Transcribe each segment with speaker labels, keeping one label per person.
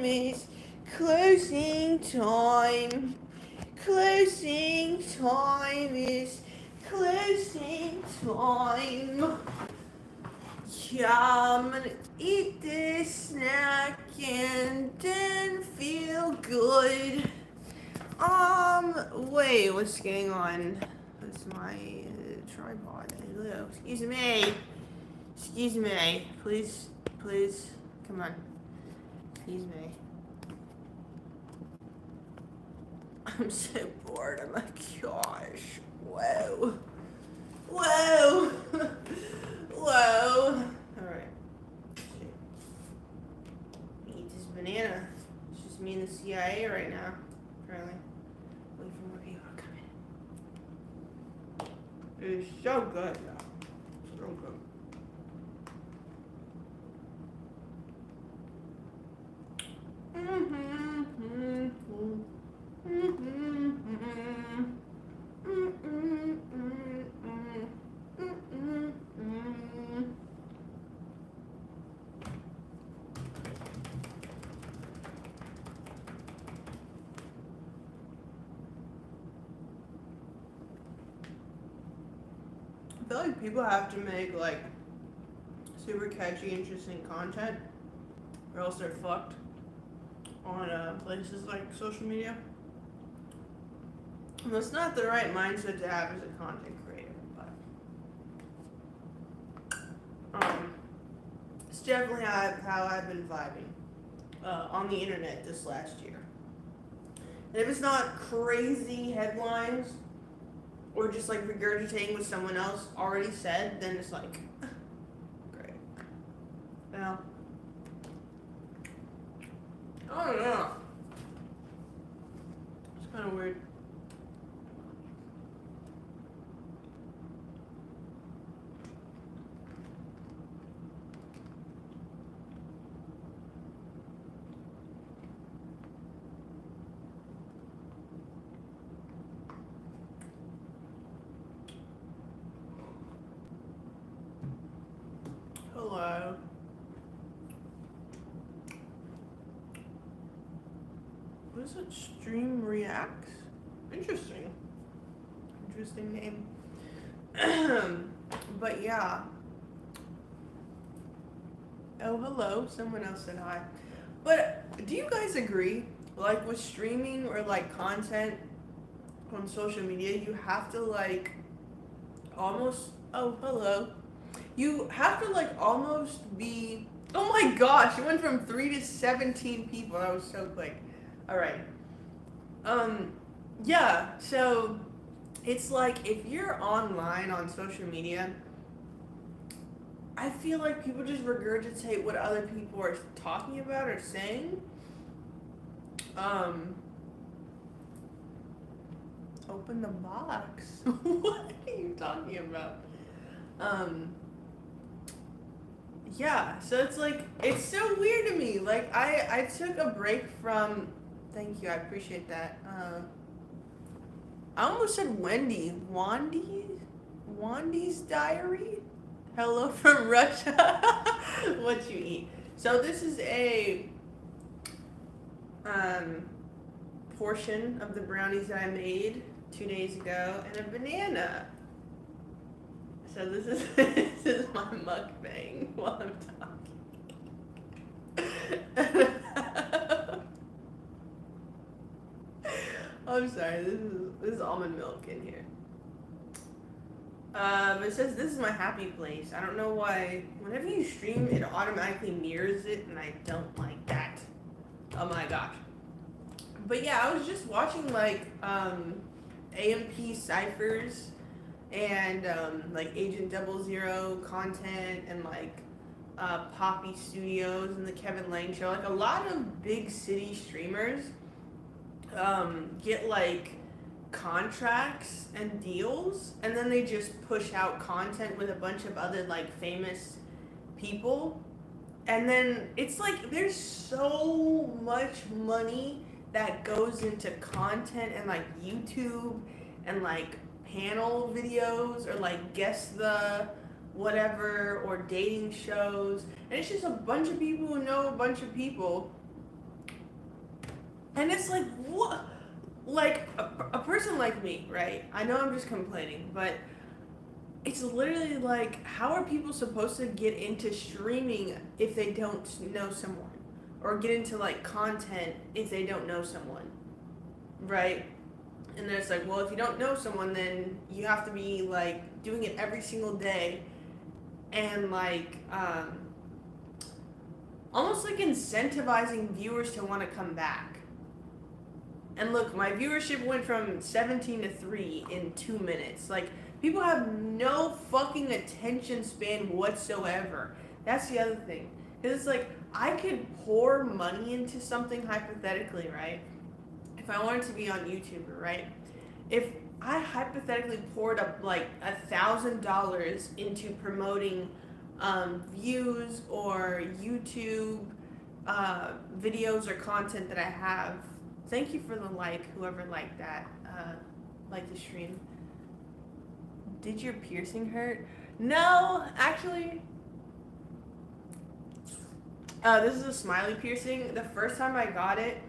Speaker 1: is closing time. Closing time is closing time. Yeah, I'm gonna eat this snack and then feel good. Wait, what's going on? That's my tripod. Hello, excuse me. Excuse me. Please, come on. Excuse me. I'm so bored. Oh my gosh. Whoa. Whoa. Whoa. Alright. Eat this banana. It's just me and the CIA right now. Apparently. Wait for more people to come in. It's so good, though. So good. I feel like people have to make like super catchy, interesting content, or else they're fucked on places like social media. And that's not the right mindset to have as a content creator, but it's definitely how I've been vibing on the internet this last year. And if it's not crazy headlines or just like regurgitating what someone else already said, then it's like, great. Now, I don't know. It's kind of weird. Hello. What is it? Stream Reacts? Interesting. Interesting name. But yeah. Oh, hello. Someone else said hi. But do you guys agree? Like with streaming or like content on social media, you have to like almost. Oh, hello. You have to like almost be. Oh my gosh! It went from 3 to 17 people. That was so quick. All right. Yeah. So it's like if you're online on social media, I feel like people just regurgitate what other people are talking about or saying. Open the box. What are you talking about? Yeah, so it's like, it's so weird to me. Like, I took a break from, thank you, I appreciate that. I almost said Wendy. Wandy's Diary? Hello from Russia. What you eat? So this is a portion of the brownies that I made 2 days ago and a banana. So this is this is my mukbang while I'm talking. I'm sorry, this is almond milk in here. But it says this is my happy place. I don't know why. Whenever you stream, it automatically mirrors it, and I don't like that. Oh my gosh. But yeah, I was just watching like AMP ciphers and like Agent 00 content and like Poppy Studios and the Kevin Lang show. Like a lot of big city streamers get like contracts and deals, and then they just push out content with a bunch of other like famous people, and then it's like there's so much money that goes into content and like YouTube and like panel videos or like guess the whatever or dating shows, and it's just a bunch of people who know a bunch of people And it's like, what? Like, a person like me, right? I know I'm just complaining, but it's literally like, how are people supposed to get into streaming if they don't know someone? Or get into, like, content if they don't know someone, right? And then it's like, well, if you don't know someone, then you have to be, like, doing it every single day and, like, almost like incentivizing viewers to want to come back. And look, my viewership went from 17 to 3 in 2 minutes. Like, people have no fucking attention span whatsoever. That's the other thing. Because it's like, I could pour money into something hypothetically, right? If I wanted to be on YouTuber, right? If I hypothetically poured up like $1,000 into promoting views or YouTube videos or content that I have. Thank you for the like, whoever liked that, like the stream. Did your piercing hurt? No, actually. This is a smiley piercing. The first time I got it,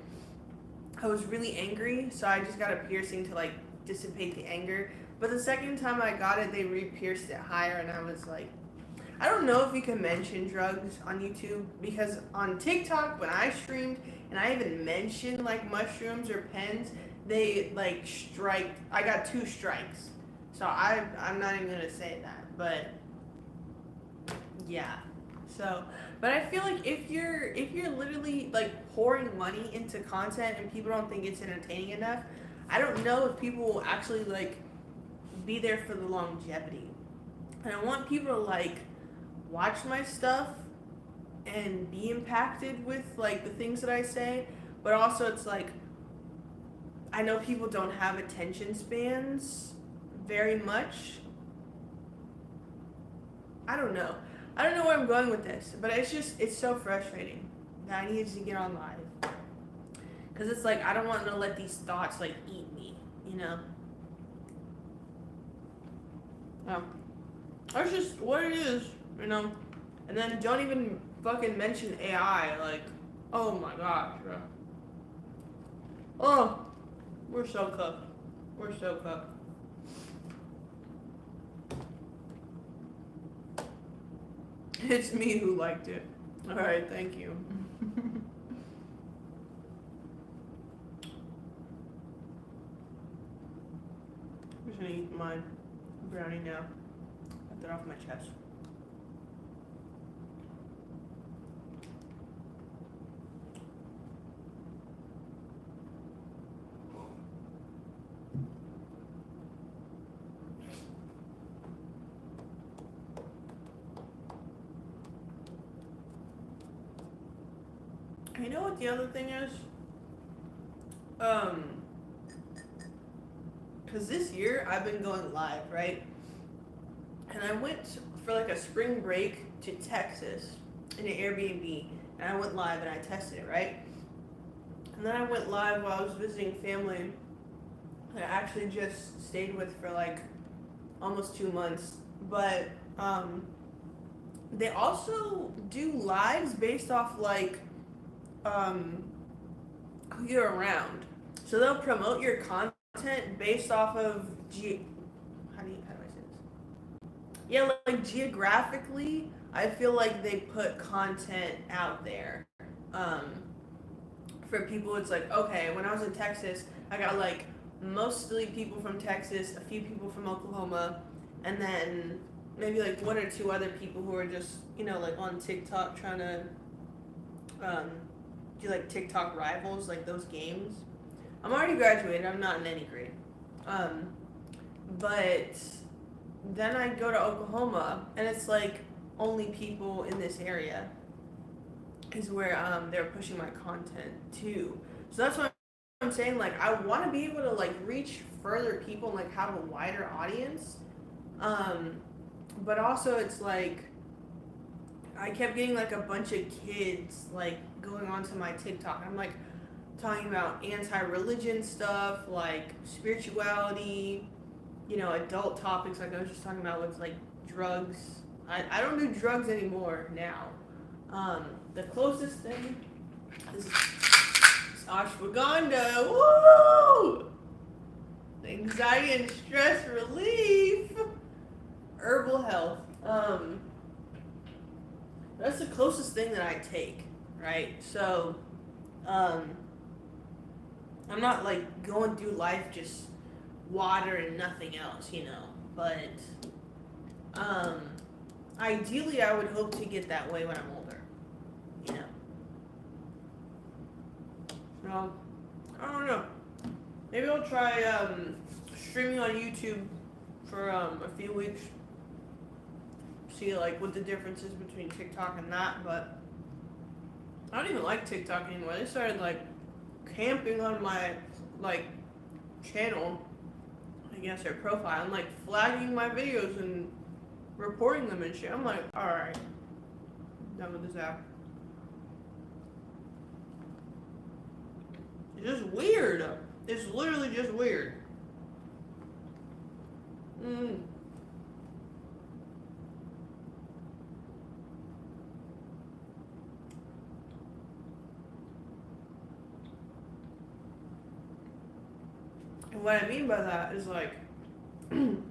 Speaker 1: I was really angry, so I just got a piercing to like dissipate the anger. But the second time I got it, they re-pierced it higher, and I was like, I don't know if you can mention drugs on YouTube, because on TikTok, when I streamed, and I even mentioned like mushrooms or pens, they like I got 2 strikes. So I'm not even gonna say that, but yeah. So, but I feel like if you're literally like pouring money into content and people don't think it's entertaining enough, I don't know if people will actually like be there for the longevity. And I want people to like watch my stuff and be impacted with like the things that I say, but also it's like, I know people don't have attention spans very much. I don't know where I'm going with this, but it's so frustrating that I needed to get on live, because it's like, I don't want to let these thoughts like eat me, you know. That's just what it is, you know. And then don't even fucking mention AI, like, oh my gosh, bro. Oh, we're so cooked. We're so cooked. It's me who liked it. Alright, thank you. I'm just gonna eat my brownie now. Get that off my chest. You know what the other thing is? Because this year I've been going live, right? And I went for like a spring break to Texas in an Airbnb, and I went live and I tested it, right? And then I went live while I was visiting family that I actually just stayed with for like almost 2 months. But they also do lives based off like who you're around. So they'll promote your content based off of how do I say this? Yeah, like geographically, I feel like they put content out there. For people, it's like, okay, when I was in Texas, I got like mostly people from Texas, a few people from Oklahoma, and then maybe like 1 or 2 other people who are just, you know, like on TikTok trying to do like TikTok rivals, like those games. I'm already graduated. I'm not in any grade. But then I go to Oklahoma, and it's like only people in this area is where they're pushing my content to. So that's what I'm saying. Like, I want to be able to like reach further people and like have a wider audience. But also it's like, I kept getting like a bunch of kids like going onto my TikTok. I'm like talking about anti-religion stuff, like spirituality, you know, adult topics like I was just talking about with like drugs. I don't do drugs anymore now. The closest thing is Osh ashwagandha. Woo! Anxiety and stress relief. Herbal health. That's the closest thing that I take, right? So, I'm not like going through life just water and nothing else, you know. But, um, ideally, I would hope to get that way when I'm older, you know. So, I don't know. Maybe I'll try streaming on YouTube for a few weeks. See like what the difference is between TikTok and that, but I don't even like TikTok anymore. They started like camping on my like channel, I guess their profile, and like flagging my videos and reporting them and shit. I'm like, alright, done with this app. It's just weird. It's literally just weird. And what I mean by that is like, excuse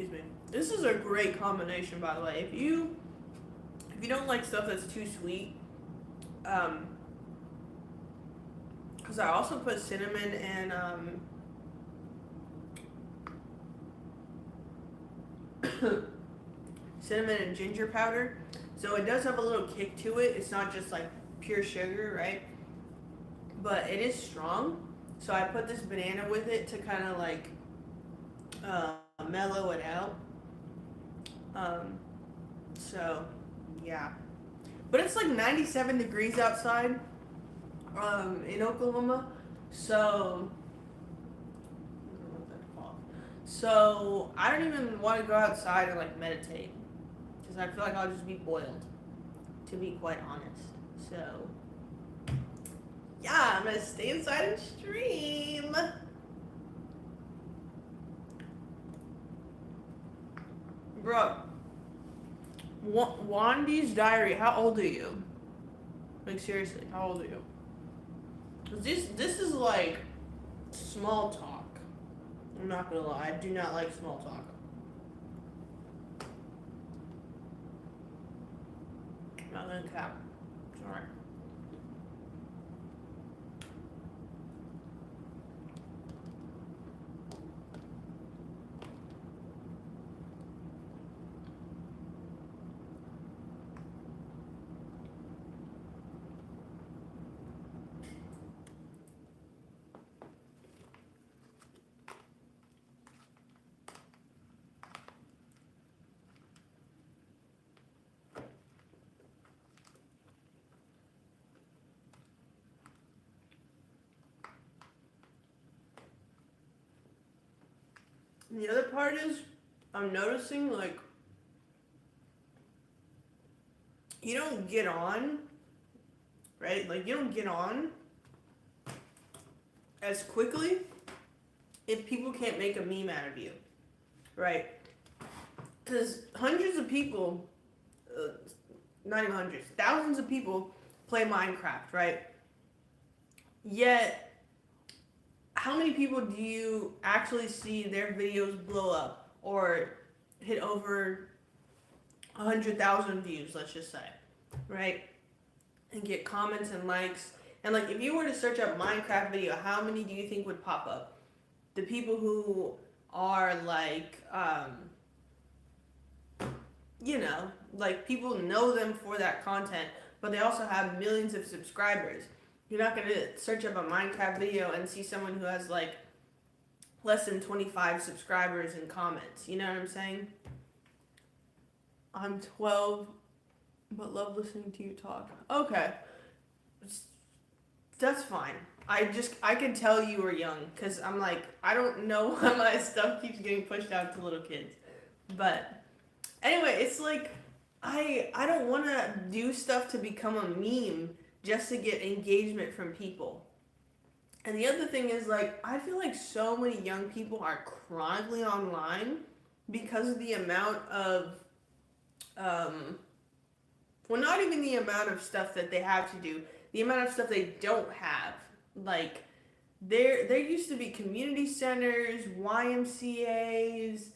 Speaker 1: me. This is a great combination, by the way. If you don't like stuff that's too sweet, because I also put cinnamon and cinnamon and ginger powder, so it does have a little kick to it. It's not just like pure sugar, right? But it is strong. So I put this banana with it to kind of like mellow it out. So yeah, but it's like 97 degrees outside in Oklahoma, so I don't even want to go outside and like meditate because I feel like I'll just be boiled, to be quite honest. So yeah, I'm gonna stay inside and stream. Bro, Wandy's diary. How old are you? Like seriously, how old are you? 'Cause this is like small talk. I'm not gonna lie, I do not like small talk. I'm not gonna cap. Sorry. And the other part is, I'm noticing like you don't get on, right? Like you don't get on as quickly if people can't make a meme out of you, right? Because hundreds of people, not even hundreds, thousands of people play Minecraft, right? Yet, how many people do you actually see their videos blow up or hit over 100,000 views, let's just say, right? And get comments and likes. And like, if you were to search up Minecraft video, how many do you think would pop up? The people who are like, you know, like people know them for that content, but they also have millions of subscribers. You're not gonna search up a Minecraft video and see someone who has like less than 25 subscribers and comments. You know what I'm saying? I'm 12, but love listening to you talk. Okay, that's fine. I can tell you were young because I'm like, I don't know why my stuff keeps getting pushed out to little kids. But anyway, it's like I don't want to do stuff to become a meme just to get engagement from people. And the other thing is like I feel like so many young people are chronically online because of the amount of well, not even the amount of stuff that they have to do, the amount of stuff they don't have, Like there used to be community centers, YMCA's,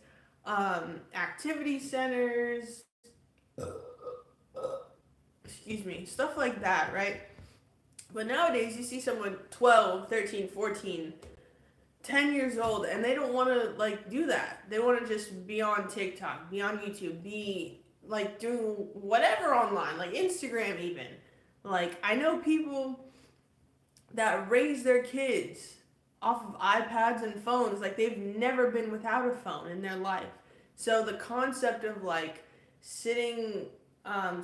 Speaker 1: activity centers, excuse me, stuff like that, right? But nowadays you see someone 12, 13, 14, 10 years old and they don't want to like do that. They want to just be on TikTok, be on YouTube, be like doing whatever online, like Instagram even. Like I know people that raise their kids off of iPads and phones like they've never been without a phone in their life. So the concept of like sitting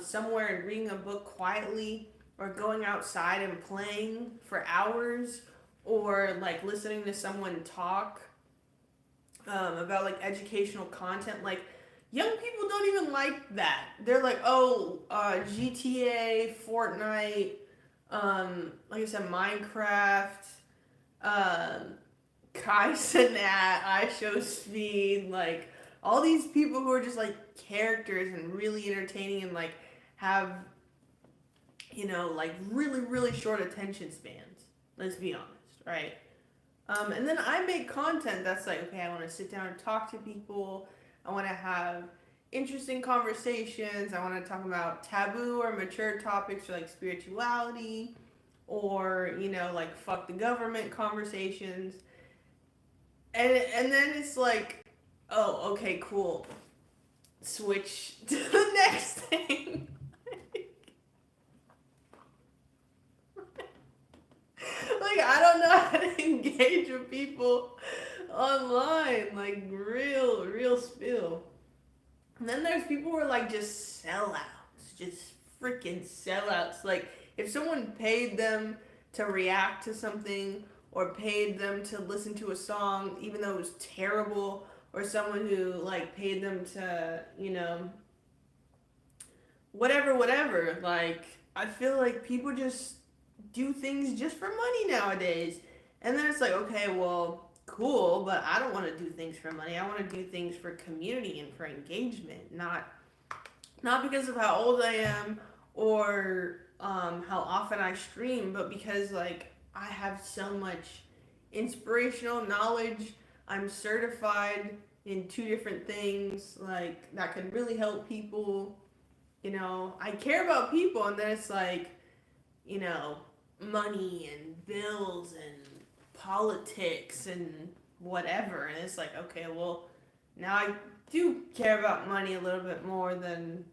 Speaker 1: somewhere and reading a book quietly or going outside and playing for hours or like listening to someone talk about like educational content, like young people don't even like that. They're like, oh, GTA, Fortnite, like I said, Minecraft, um, Kai Cenat, IShowSpeed, like all these people who are just like characters and really entertaining and like have, like really, really short attention spans. Let's be honest, right? And then I make content that's like, okay, I want to sit down and talk to people. I want to have interesting conversations. I want to talk about taboo or mature topics or like spirituality or, like fuck the government conversations. And then it's like, oh, okay, cool. Switch to the next thing. Like I don't know how to engage with people online, like real spill. And then there's people who are like just sellouts, just freaking sellouts. Like if someone paid them to react to something or paid them to listen to a song, even though it was terrible, or someone who like paid them to, whatever. Like I feel like people just do things just for money nowadays. And then it's like, okay, well, cool, but I don't want to do things for money. I want to do things for community and for engagement, not because of how old I am or how often I stream, but because like I have so much inspirational knowledge. I'm certified in two different things like that could really help people. I care about people, and then it's like, you know, money and bills and politics and whatever. And it's like, okay, well, now I do care about money a little bit more than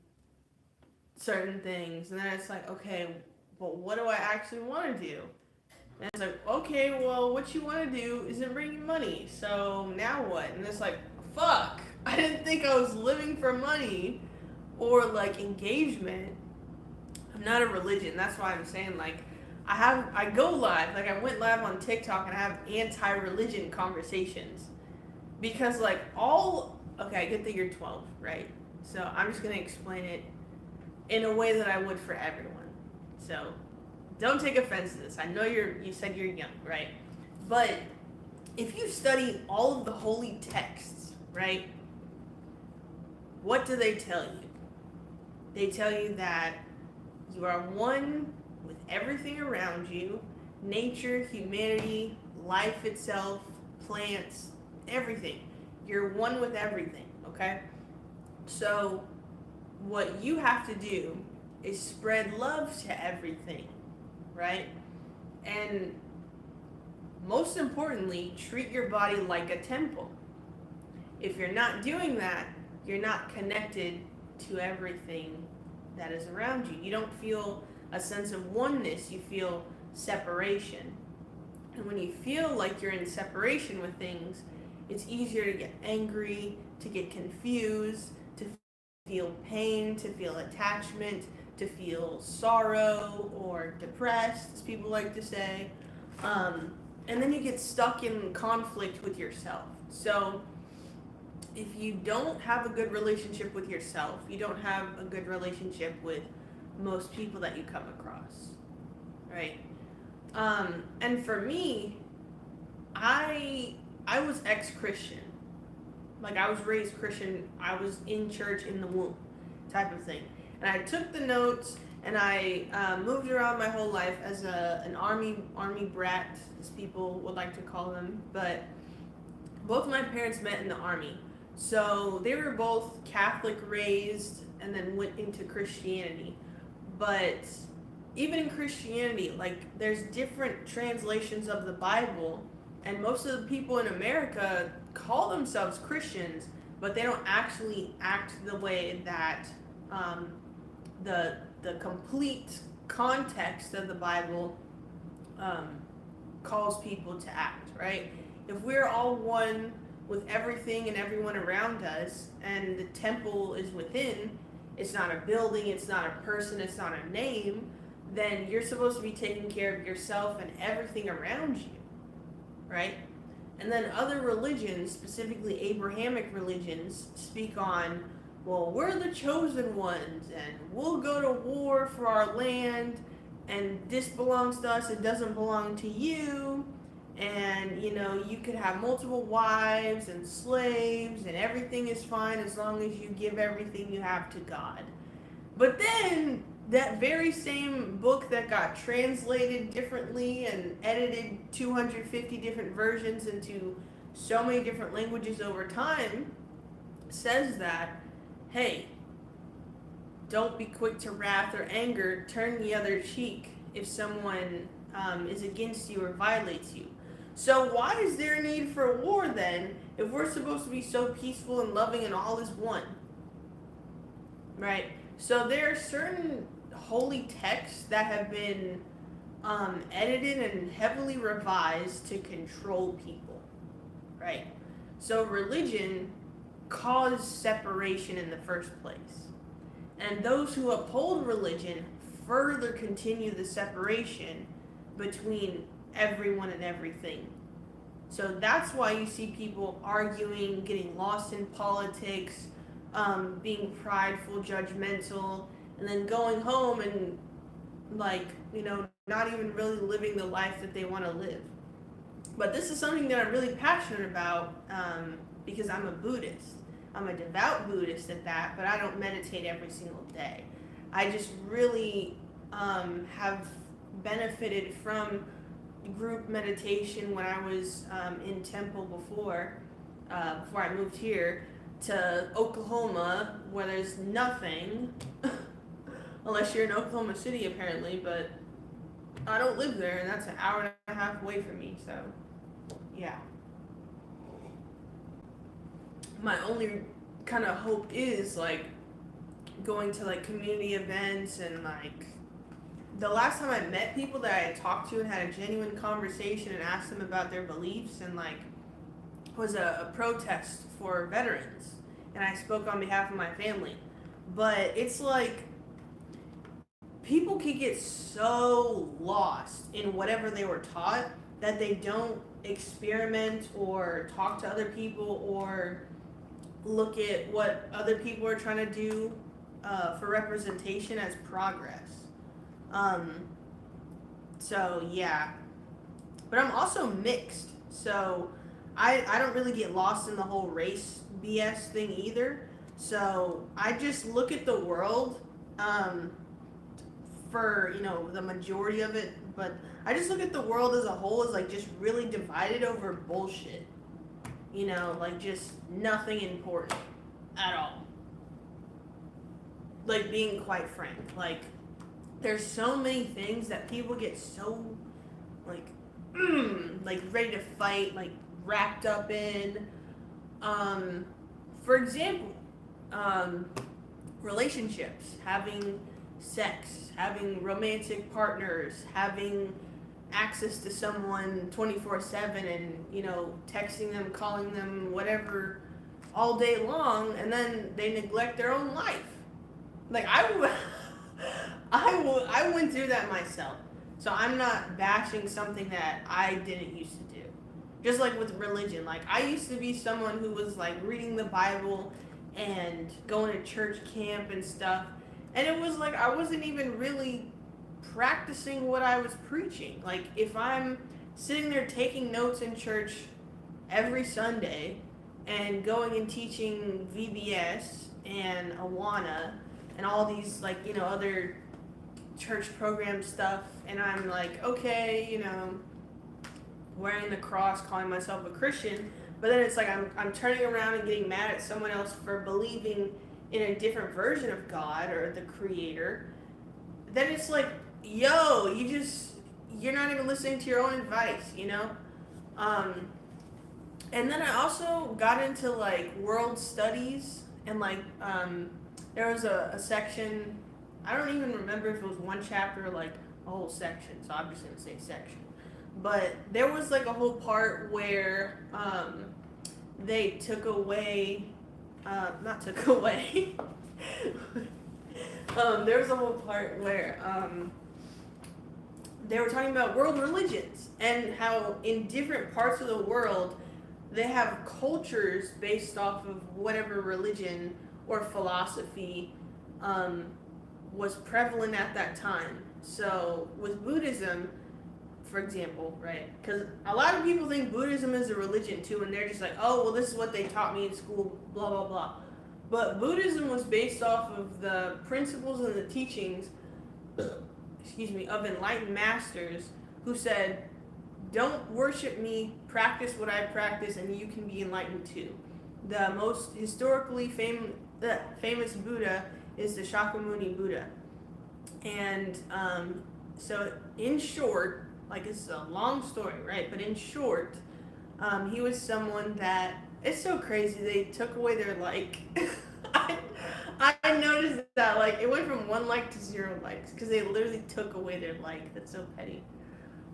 Speaker 1: certain things. And then it's like, okay, but what do I actually want to do? And it's like, okay, well, what you want to do isn't bringing money. So now what? And it's like, fuck. I didn't think I was living for money or like engagement. I'm not a religion. That's why I'm saying like I go live. Like I went live on TikTok and I have anti-religion conversations because like okay, I get that you're 12, right? So I'm just gonna explain it in a way that I would for everyone. So don't take offense to this. I know you said you're young, right? But if you study all of the holy texts, right? What do they tell you? They tell you that you are one with everything around you, nature, humanity, life itself, plants, everything. You're one with everything, okay? So what you have to do is spread love to everything, right? And most importantly, treat your body like a temple. If you're not doing that, you're not connected to everything that is around you. You don't feel a sense of oneness, you feel separation. And when you feel like you're in separation with things, it's easier to get angry, to get confused, to feel pain, to feel attachment, to feel sorrow or depressed, as people like to say. And then you get stuck in conflict with yourself. So if you don't have a good relationship with yourself, you don't have a good relationship with most people that you come across, right? And for me, I was ex-Christian. Like I was raised Christian. I was in church in the womb, type of thing. And I took the notes and I moved around my whole life as an army brat, as people would like to call them. But both of my parents met in the army, so they were both Catholic raised, and then went into Christianity. But even in Christianity, like there's different translations of the Bible, and most of the people in America call themselves Christians, but they don't actually act the way that um, the complete context of the Bible um, calls people to act, right? If we're all one with everything and everyone around us, and the temple is within, it's not a building, it's not a person, it's not a name, then you're supposed to be taking care of yourself and everything around you, right? And then other religions, specifically Abrahamic religions, speak on, well, we're the chosen ones, and we'll go to war for our land, and this belongs to us, it doesn't belong to you, and you could have multiple wives and slaves, and everything is fine as long as you give everything you have to God. But then that very same book that got translated differently and edited 250 different versions into so many different languages over time says that, hey, don't be quick to wrath or anger, turn the other cheek if someone is against you or violates you. So why is there a need for war then if we're supposed to be so peaceful and loving and all is one? Right? So there are certain holy texts that have been edited and heavily revised to control people, right? So religion caused separation in the first place. And those who uphold religion further continue the separation between everyone and everything. So that's why you see people arguing, getting lost in politics, being prideful, judgmental, and then going home and not even really living the life that they want to live. But this is something that I'm really passionate about because I'm a Buddhist. I'm a devout Buddhist at that, but I don't meditate every single day. I just really have benefited from group meditation when I was in Temple before I moved here to Oklahoma, where there's nothing, unless you're in Oklahoma City apparently, but I don't live there, and that's an hour and a half away from me, so yeah. My only kind of hope is like going to like community events, and like the last time I met people that I had talked to and had a genuine conversation and asked them about their beliefs, and like was a protest for veterans, and I spoke on behalf of my family. But it's like people can get so lost in whatever they were taught that they don't experiment or talk to other people or look at what other people are trying to do for representation as progress. So yeah, but I'm also mixed, so I don't really get lost in the whole race BS thing either. So I just look at the world for the majority of it, but I just look at the world as a whole as like just really divided over bullshit. Like just nothing important at all. Like being quite frank, like there's so many things that people get so like like ready to fight, like wrapped up in. For example, relationships, having sex, having romantic partners, having access to someone 24/7, and texting them, calling them, whatever, all day long, and then they neglect their own life. Like I went through that myself, so I'm not bashing something that I didn't used to do. Just like with religion, like I used to be someone who was like reading the Bible and going to church camp and stuff, and it was like I wasn't even really practicing what I was preaching. Like if I'm sitting there taking notes in church every Sunday and going and teaching VBS and Awana and all these like other church program stuff, and I'm like, okay, wearing the cross, calling myself a Christian, but then it's like I'm turning around and getting mad at someone else for believing in a different version of God or the Creator. Then it's like, yo, you're not even listening to your own advice, And then I also got into like world studies, and like there was a section. I don't even remember if it was one chapter or like a whole section, so I'm just gonna say section. But there was like a whole part where they took away, not took away. There was a whole part where they were talking about world religions and how in different parts of the world they have cultures based off of whatever religion or philosophy was prevalent at that time. So with Buddhism, for example, right? Because a lot of people think Buddhism is a religion too, and they're just like, oh, well, this is what they taught me in school, blah, blah, blah. But Buddhism was based off of the principles and the teachings, of enlightened masters who said, don't worship me, practice what I practice, and you can be enlightened too. The most historically famous Buddha is the Shakyamuni Buddha. And so in short, like it's a long story, right? But in short, he was someone that, it's so crazy, they took away their like. I noticed that like it went from 1 like to 0 likes because they literally took away their like. That's so petty.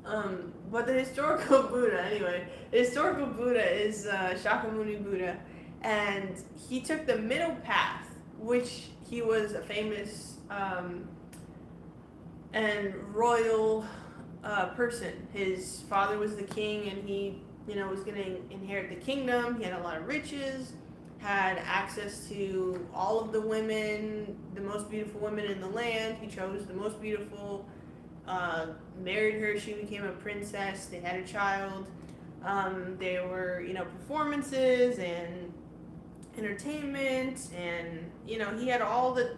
Speaker 1: But the historical Buddha, anyway, the historical Buddha is Shakyamuni Buddha, and he took the middle path, which he was a famous and royal person. His father was the king, and he, was going to inherit the kingdom. He had a lot of riches, had access to all of the women, the most beautiful women in the land. He chose the most beautiful, married her, she became a princess, they had a child. There were, performances and entertainment, and, he had all the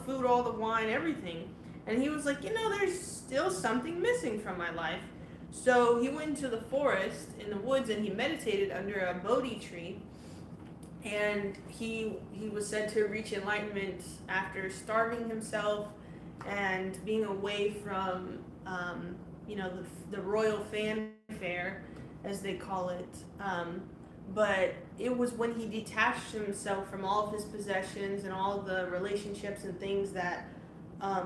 Speaker 1: food, all the wine, everything. And he was like, there's still something missing from my life. So he went into the forest, in the woods, and he meditated under a Bodhi tree. And he was said to reach enlightenment after starving himself and being away from, the royal fanfare, as they call it. But it was when he detached himself from all of his possessions and all the relationships and things that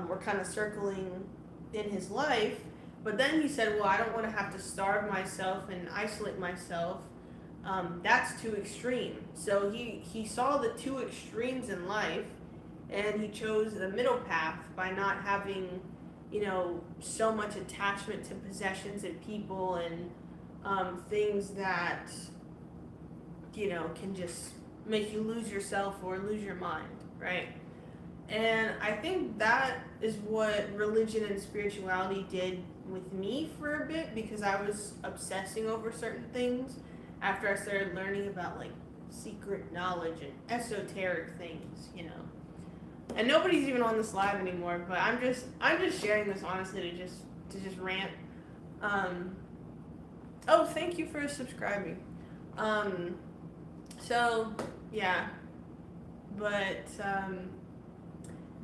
Speaker 1: were kind of circling in his life. But then he said, well, I don't want to have to starve myself and isolate myself. That's too extreme. So he saw the two extremes in life, and he chose the middle path by not having, so much attachment to possessions and people and things that, can just make you lose yourself or lose your mind, right? And I think that is what religion and spirituality did with me for a bit, because I was obsessing over certain things after I started learning about like secret knowledge and esoteric things, And nobody's even on this live anymore, but I'm just sharing this honestly to just rant. Oh, thank you for subscribing. So yeah, but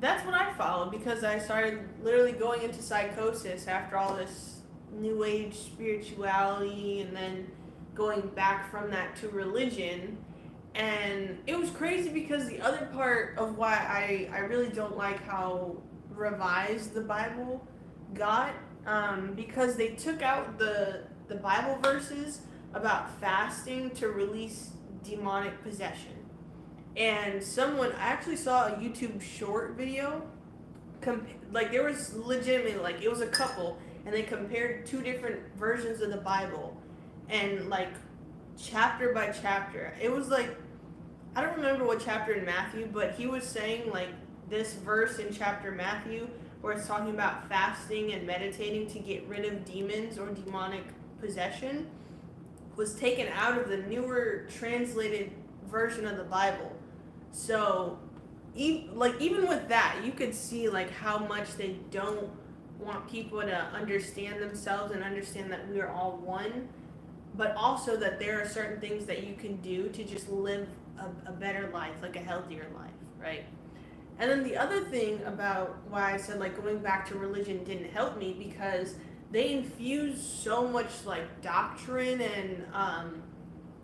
Speaker 1: that's what I followed, because I started literally going into psychosis after all this new age spirituality, and then going back from that to religion. And it was crazy, because the other part of why I really don't like how revised the Bible got, because they took out the Bible verses about fasting to release demonic possession. And I actually saw a YouTube short video, like there was legitimately, like it was a couple, and they compared 2 different versions of the Bible, and like chapter by chapter. It was like, I don't remember what chapter in Matthew, but he was saying like this verse in chapter Matthew where it's talking about fasting and meditating to get rid of demons or demonic possession was taken out of the newer translated version of the Bible. So even with that, you could see like how much they don't want people to understand themselves and understand that we are all one, but also that there are certain things that you can do to just live a better life, like a healthier life, right? And then the other thing about why I said like going back to religion didn't help me, because they infuse so much like doctrine and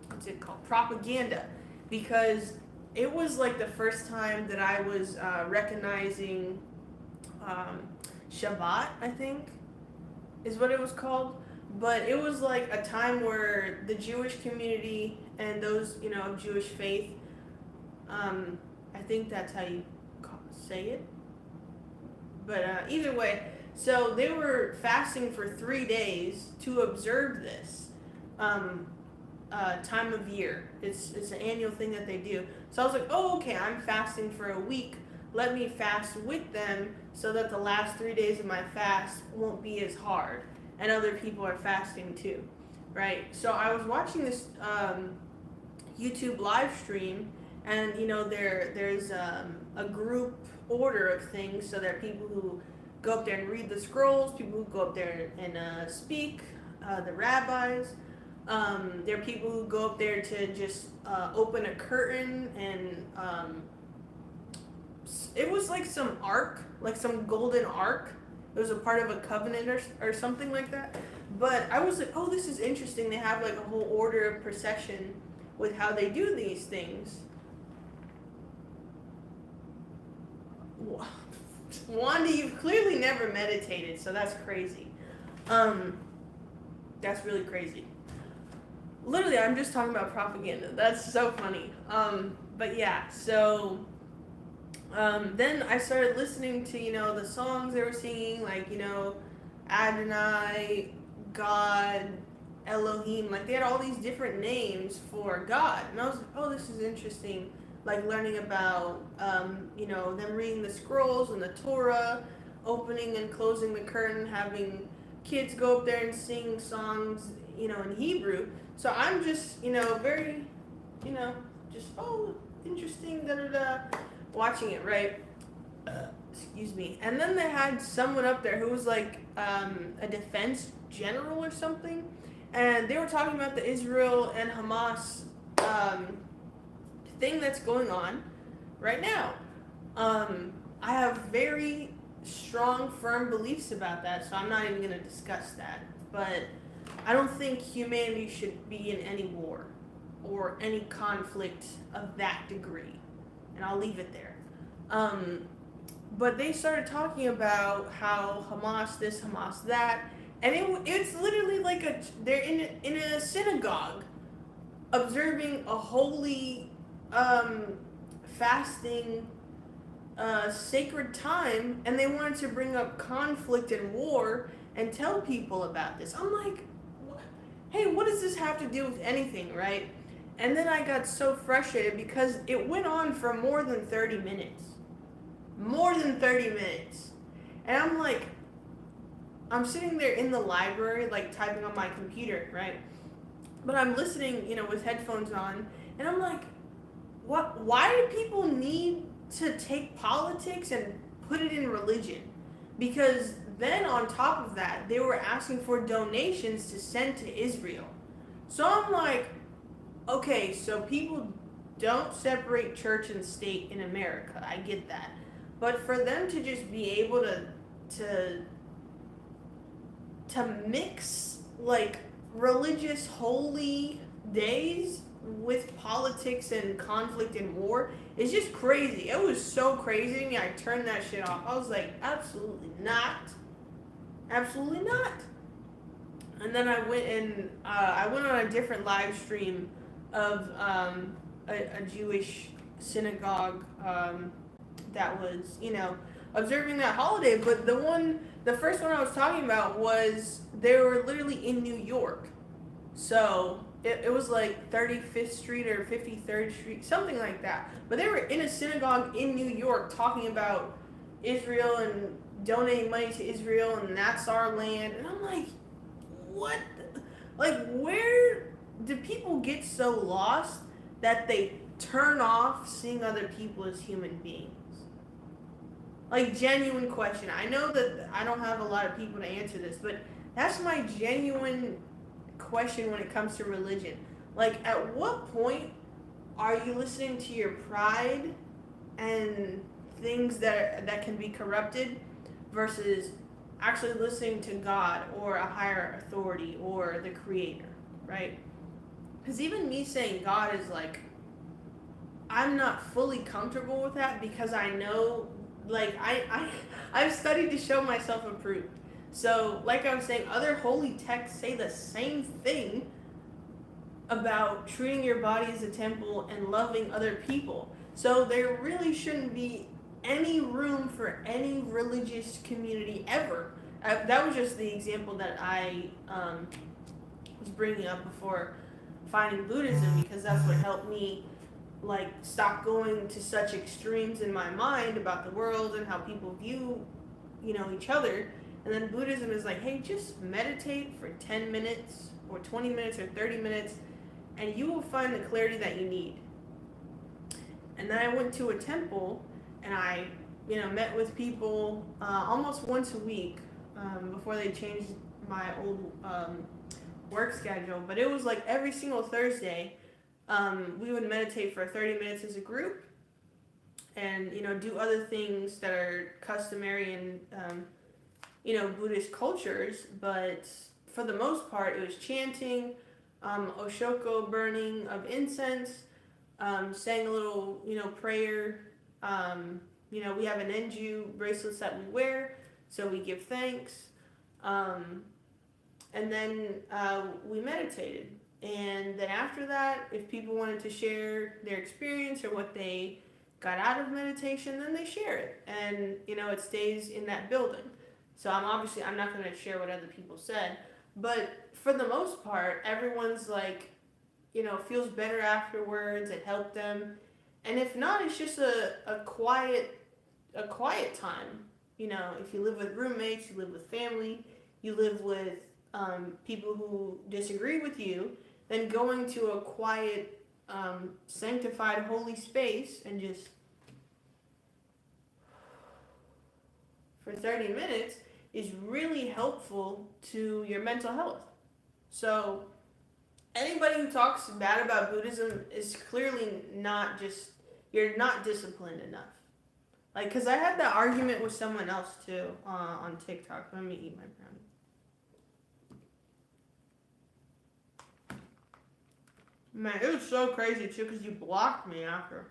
Speaker 1: what's it called, propaganda, because it was like the first time that I was recognizing um, Shabbat, I think is what it was called. But it was like a time where the Jewish community and those, of Jewish faith, I think that's how you say it. But either way, so they were fasting for 3 days to observe this time of year. It's an annual thing that they do. So I was like, oh, okay, I'm fasting for a week. Let me fast with them so that the last 3 days of my fast won't be as hard. And other people are fasting too, right? So I was watching this YouTube live stream, and there's a group order of things. So there are people who go up there and read the scrolls, people who go up there and speak, the rabbis. There are people who go up there to just open a curtain, and it was like some ark, like some golden ark. It was a part of a covenant or something like that. But I was like, oh, this is interesting. They have like a whole order of procession with how they do these things. Wanda, you've clearly never meditated, so that's crazy. That's really crazy. Literally, I'm just talking about propaganda. That's so funny. But yeah, so then I started listening to, the songs they were singing, like, Adonai, God, Elohim. Like, they had all these different names for God. And I was like, oh, this is interesting. Like, learning about, them reading the scrolls and the Torah, opening and closing the curtain, having kids go up there and sing songs, in Hebrew. So I'm just, very, just, oh, interesting, da-da-da, watching it, right? Excuse me. And then they had someone up there who was like a defense general or something. And they were talking about the Israel and Hamas thing that's going on right now. I have very strong, firm beliefs about that, so I'm not even going to discuss that. But I don't think humanity should be in any war or any conflict of that degree. And I'll leave it there. But they started talking about how Hamas this, Hamas that, and it's literally like they're in a synagogue observing a holy fasting sacred time, and they wanted to bring up conflict and war and tell people about this. I'm like, hey, what does this have to do with anything, right? And then I got so frustrated because it went on for more than 30 minutes. More than 30 minutes. And I'm like, I'm sitting there in the library, like typing on my computer, right? But I'm listening, with headphones on, and I'm like, what? Why do people need to take politics and put it in religion? Because then on top of that, they were asking for donations to send to Israel. So I'm like, okay, so people don't separate church and state in America. I get that. But for them to just be able to mix like religious holy days with politics and conflict and war is just crazy. It was so crazy to me. I turned that shit off. I was like, absolutely not. Absolutely not. And then I went on a different live stream of a Jewish synagogue that was, observing that holiday. But the first one I was talking about was they were literally in New York. So it was like 35th Street or 53rd Street, something like that. But they were in a synagogue in New York talking about Israel and donating money to Israel, and that's our land. And I'm like, what? Like, where do people get so lost that they turn off seeing other people as human beings? Like, genuine question. I know that I don't have a lot of people to answer this, but that's my genuine question when it comes to religion. Like, at what point are you listening to your pride and things that can be corrupted versus actually listening to God or a higher authority or the creator, right? Because even me saying God is like, I'm not fully comfortable with that because I know, like, I've studied to show myself approved. So, like I was saying, other holy texts say the same thing about treating your body as a temple and loving other people. So there really shouldn't be any room for any religious community ever. That was just the example that I was bringing up before finding Buddhism, because that's what helped me like stop going to such extremes in my mind about the world and how people view, each other. And then Buddhism is like, hey, just meditate for 10 minutes or 20 minutes or 30 minutes and you will find the clarity that you need. And then I went to a temple and I, met with people almost once a week before they changed my old work schedule. But it was like every single Thursday, we would meditate for 30 minutes as a group and, do other things that are customary in, Buddhist cultures. But for the most part, it was chanting, Oshoko burning of incense, saying a little, prayer. We have an Enju bracelets that we wear, so we give thanks. And then we meditated. And then after that, if people wanted to share their experience or what they got out of meditation, then they share it. And, it stays in that building. So I'm not going to share what other people said. But for the most part, everyone's like, feels better afterwards. It helped them. And if not, it's just a quiet time. If you live with roommates, you live with family, you live with people who disagree with you, then going to a quiet, sanctified, holy space and just for 30 minutes is really helpful to your mental health. So anybody who talks bad about Buddhism is clearly you're not disciplined enough. Like, because I had that argument with someone else too on TikTok. Let me eat my brownie. Man, it was so crazy too because you blocked me after.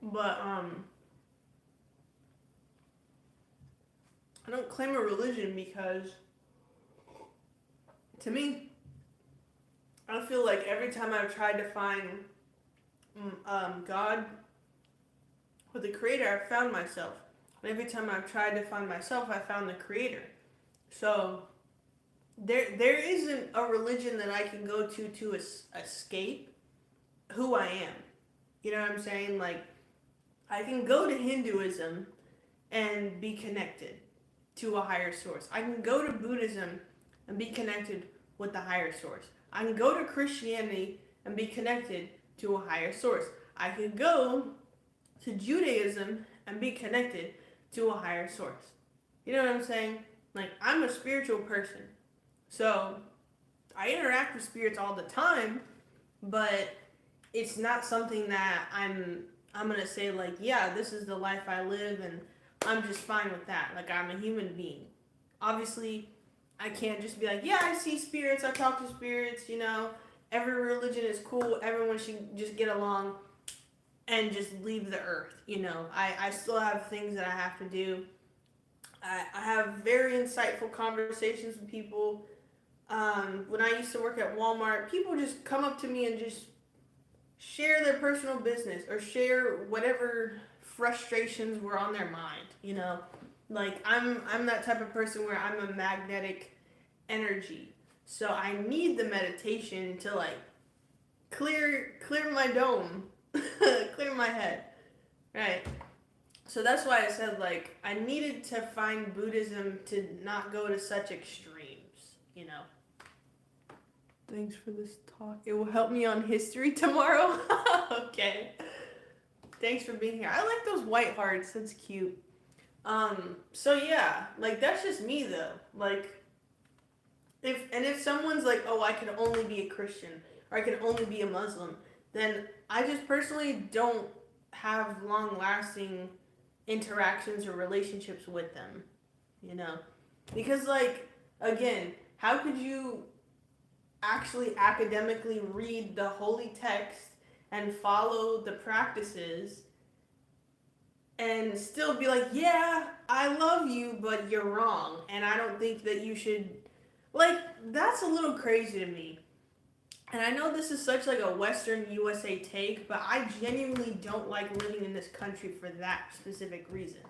Speaker 1: But I don't claim a religion because to me, I feel like every time I've tried to find God or the creator, I've found myself. And every time I've tried to find myself, I found the creator. So there isn't a religion that I can go to escape who I am. You know what I'm saying? Like, I can go to Hinduism and be connected to a higher source. I can go to Buddhism and be connected with the higher source. I can go to Christianity and be connected to a higher source. I can go to Judaism and be connected to a higher source. You know what I'm saying? Like, I'm a spiritual person. So I interact with spirits all the time, but it's not something that I'm gonna say like, yeah, this is the life I live and I'm just fine with that. Like, I'm a human being. Obviously, I can't just be like, yeah, I see spirits, I talk to spirits, every religion is cool, everyone should just get along and just leave the earth, I still have things that I have to do. I have very insightful conversations with people. When I used to work at Walmart, people just come up to me and just share their personal business or share whatever frustrations were on their mind, Like, I'm that type of person where I'm a magnetic energy. So I need the meditation to like clear my dome, clear my head. Right. So that's why I said like I needed to find Buddhism to not go to such extremes, you know. Thanks for this talk. It will help me on history tomorrow. Okay. Thanks for being here. I like those white hearts. That's cute. So yeah, like that's just me though. Like if someone's like, "Oh, I can only be a Christian or I can only be a Muslim," then I just personally don't have long-lasting interactions or relationships with them, you know? Because like again, how could you actually academically read the holy text and follow the practices and still be like, yeah, I love you, but you're wrong, and I don't think that you should. Like, that's a little crazy to me. And I know this is such like a Western USA take, but I genuinely don't like living in this country for that specific reason.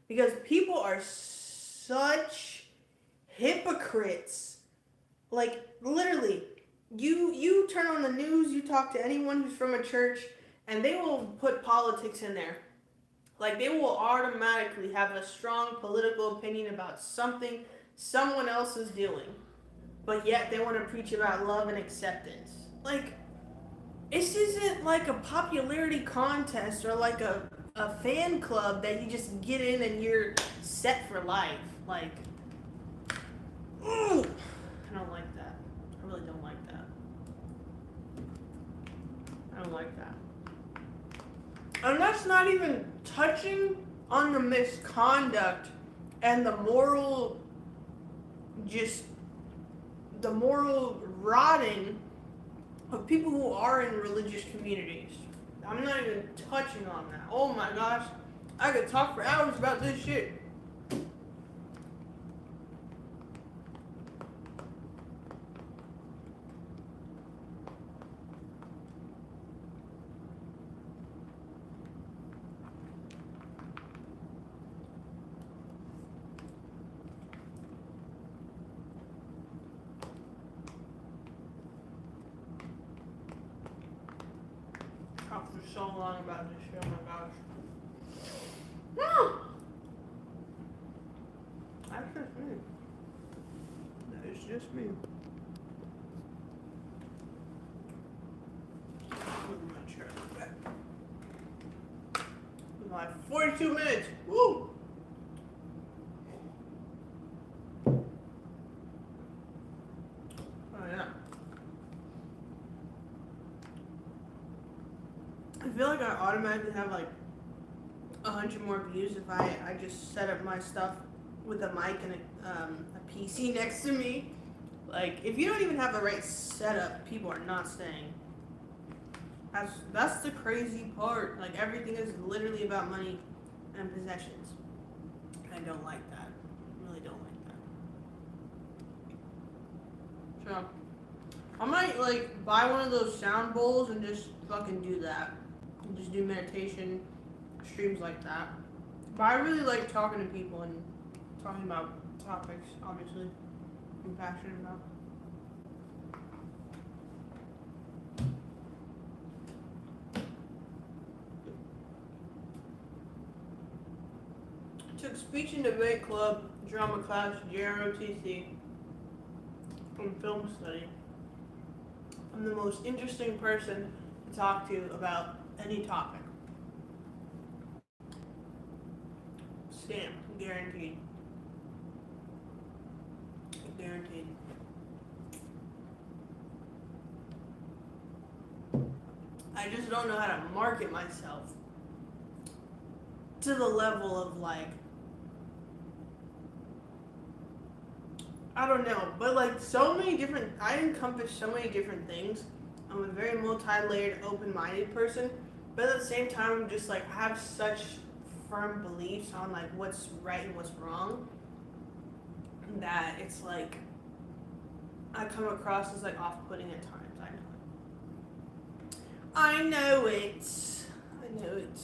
Speaker 1: Because people are such hypocrites. Like literally, you turn on the news, you talk to anyone who's from a church, and they will put politics in there. Like they will automatically have a strong political opinion about something someone else is doing, but yet they want to preach about love and acceptance. Like this isn't like a popularity contest or like a fan club that you just get in and you're set for life. Like, ooh, I don't like that. I really don't like that. I don't like that. And that's not even touching on the misconduct and the moral, just the moral rotting of people who are in religious communities. I'm not even touching on that. Oh my gosh, I could talk for hours about this shit. Talked for so long about this shit. Oh my gosh. No, that's just me. That is just me. Look at my chair. Like 42 minutes. Woo! Oh yeah. I feel like I automatically have like 100 more views if I just set up my stuff with a mic and a PC next to me. Like if you don't even have the right setup, people are not staying. That's the crazy part. Like everything is literally about money and possessions. I don't like that. I really don't like that. So I might like buy one of those sound bowls and just fucking do that. And just do meditation streams like that. But I really like talking to people and talking about topics, obviously, I'm passionate about. Took speech and debate club, drama class, JROTC, and film study. I'm the most interesting person to talk to about any topic. Stamped, guaranteed. Guaranteed. I just don't know how to market myself to the level of like, I don't know, but like so many different, I encompass so many different things. I'm a very multi-layered, open-minded person, but at the same time, I'm just like, I have such firm beliefs on like what's right and what's wrong that it's like, I come across as like off-putting at times. I know it. I know it.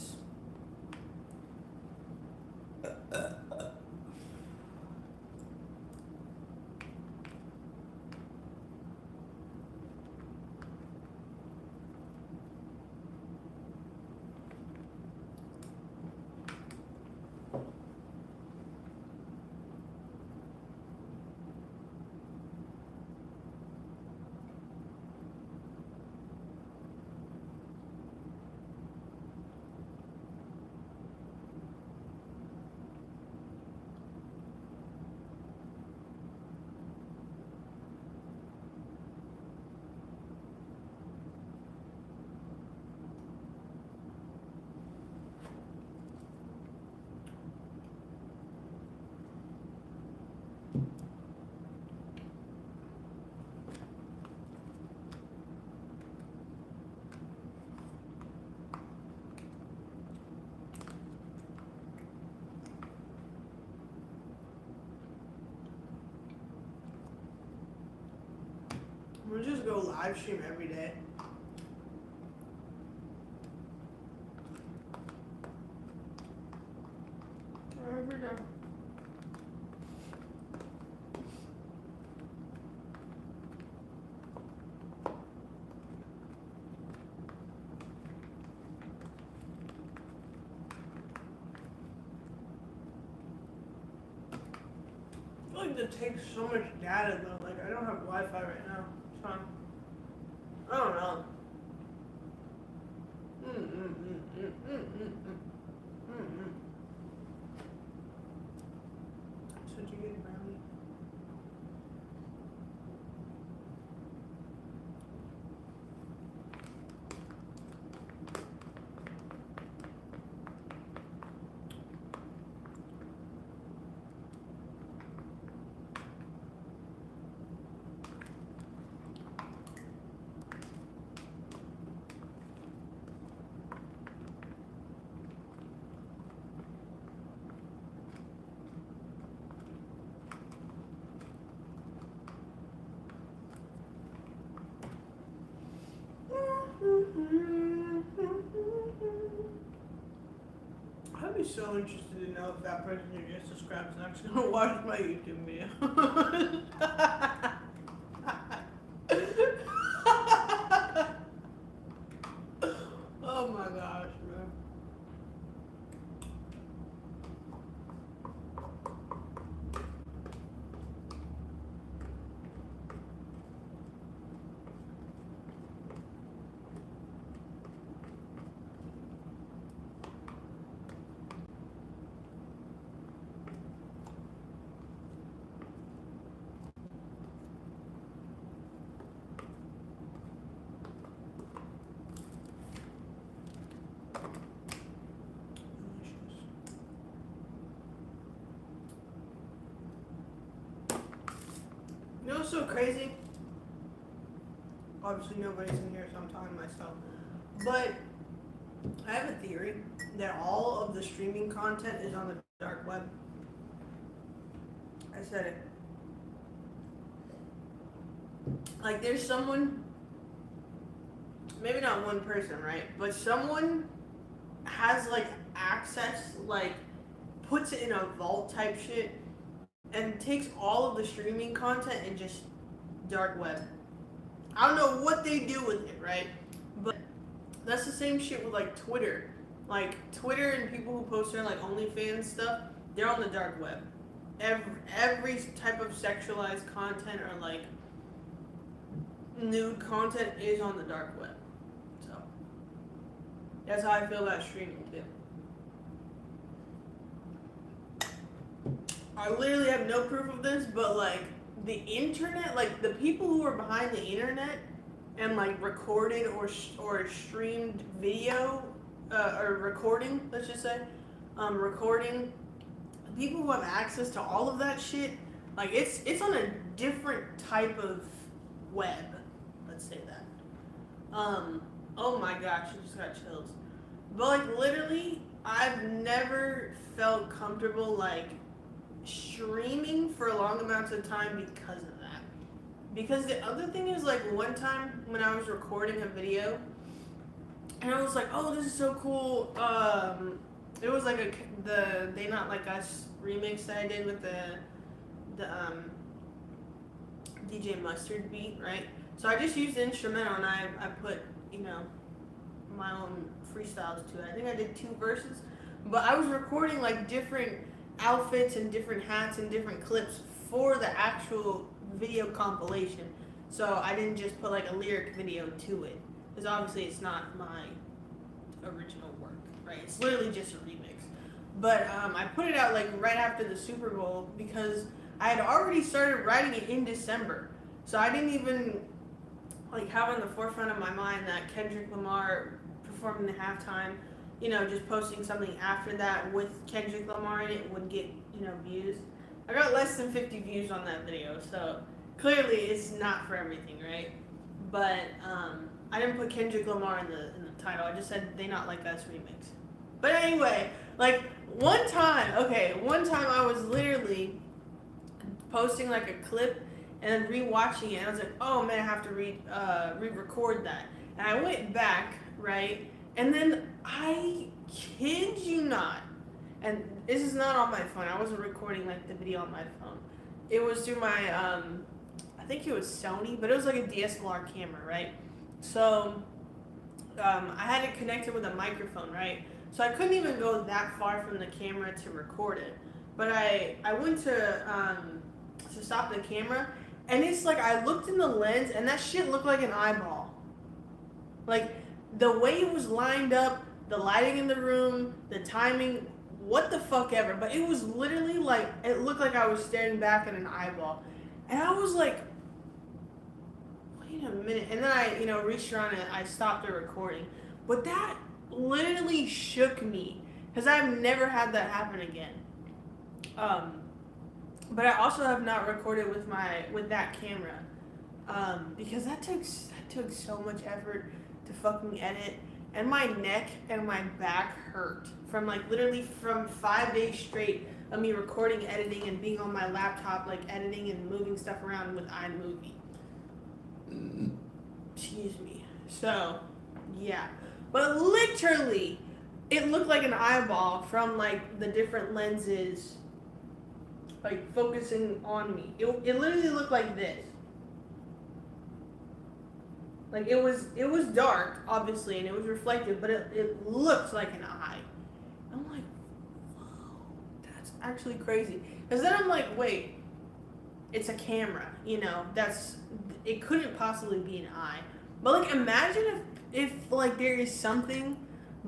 Speaker 1: We'll just go live stream every day. Every day. I feel like that takes so much data though. Like I don't have Wi-Fi right now. It's fine. I don't know. Such a good brownie. I'd be so interested to know if that person who just subscribed is actually gonna watch my YouTube video. Oh my gosh, man. You know what's so crazy? Obviously nobody's in here, so I'm talking to myself. But I have a theory that all of the streaming content is on the dark web. I said it. Like there's someone, maybe not one person, right? But someone has like access, like puts it in a vault type shit and takes all of the streaming content and just dark web. I don't know what they do with it, right? But that's the same shit with like Twitter. Like Twitter and people who post their like OnlyFans stuff, they're on the dark web. Every type of sexualized content or like nude content is on the dark web. So that's how I feel about streaming too. I literally have no proof of this, but like the internet, like the people who are behind the internet and like recorded or streamed video or recording, let's just say, recording, people who have access to all of that shit, like it's on a different type of web. Let's say that. Oh my gosh, I just got chills. But like literally, I've never felt comfortable like streaming for long amounts of time because of that. Because the other thing is like one time when I was recording a video and I was like, oh, this is so cool. It was like the They Not Like Us remix that I did with the DJ Mustard beat, right? So I just used the instrumental and I put, you know, my own freestyles to it. I think I did 2 verses, but I was recording like different outfits and different hats and different clips for the actual video compilation. So I didn't just put like a lyric video to it, because obviously it's not my original work, right? It's literally just a remix. But I put it out like right after the Super Bowl because I had already started writing it in December. So I didn't even like have on the forefront of my mind that Kendrick Lamar performing the halftime, you know, just posting something after that with Kendrick Lamar in it would get, you know, views. I got less than 50 views on that video, so clearly it's not for everything, right? But I didn't put Kendrick Lamar in the title. I just said They Not Like Us remix. But anyway, like one time I was literally posting like a clip and then rewatching it, and I was like, oh man, I have to re-record that. And I went back, right, and then I kid you not, and this is not on my phone. I wasn't recording like the video on my phone. It was through my I think it was Sony, but it was like a DSLR camera, right? So I had it connected with a microphone, right? So I couldn't even go that far from the camera to record it. But I went to stop the camera, and it's like I looked in the lens, and that shit looked like an eyeball. Like the way it was lined up, the lighting in the room, the timing, what the fuck ever. But it was literally like it looked like I was staring back at an eyeball, and I was like, wait a minute. And then I, reached around and I stopped the recording. But that literally shook me because I've never had that happen again. But I also have not recorded with that camera because that took so much effort to fucking edit, and my neck and my back hurt from like literally from 5 days straight of me recording, editing, and being on my laptop like editing and moving stuff around with iMovie. Excuse me. So, yeah. But literally, it looked like an eyeball from like the different lenses like focusing on me. It literally looked like this. Like it was dark, obviously, and it was reflective, but it looked like an eye. I'm like, whoa, that's actually crazy. Because then I'm like, wait, it's a camera, it couldn't possibly be an eye. But like imagine if like there is something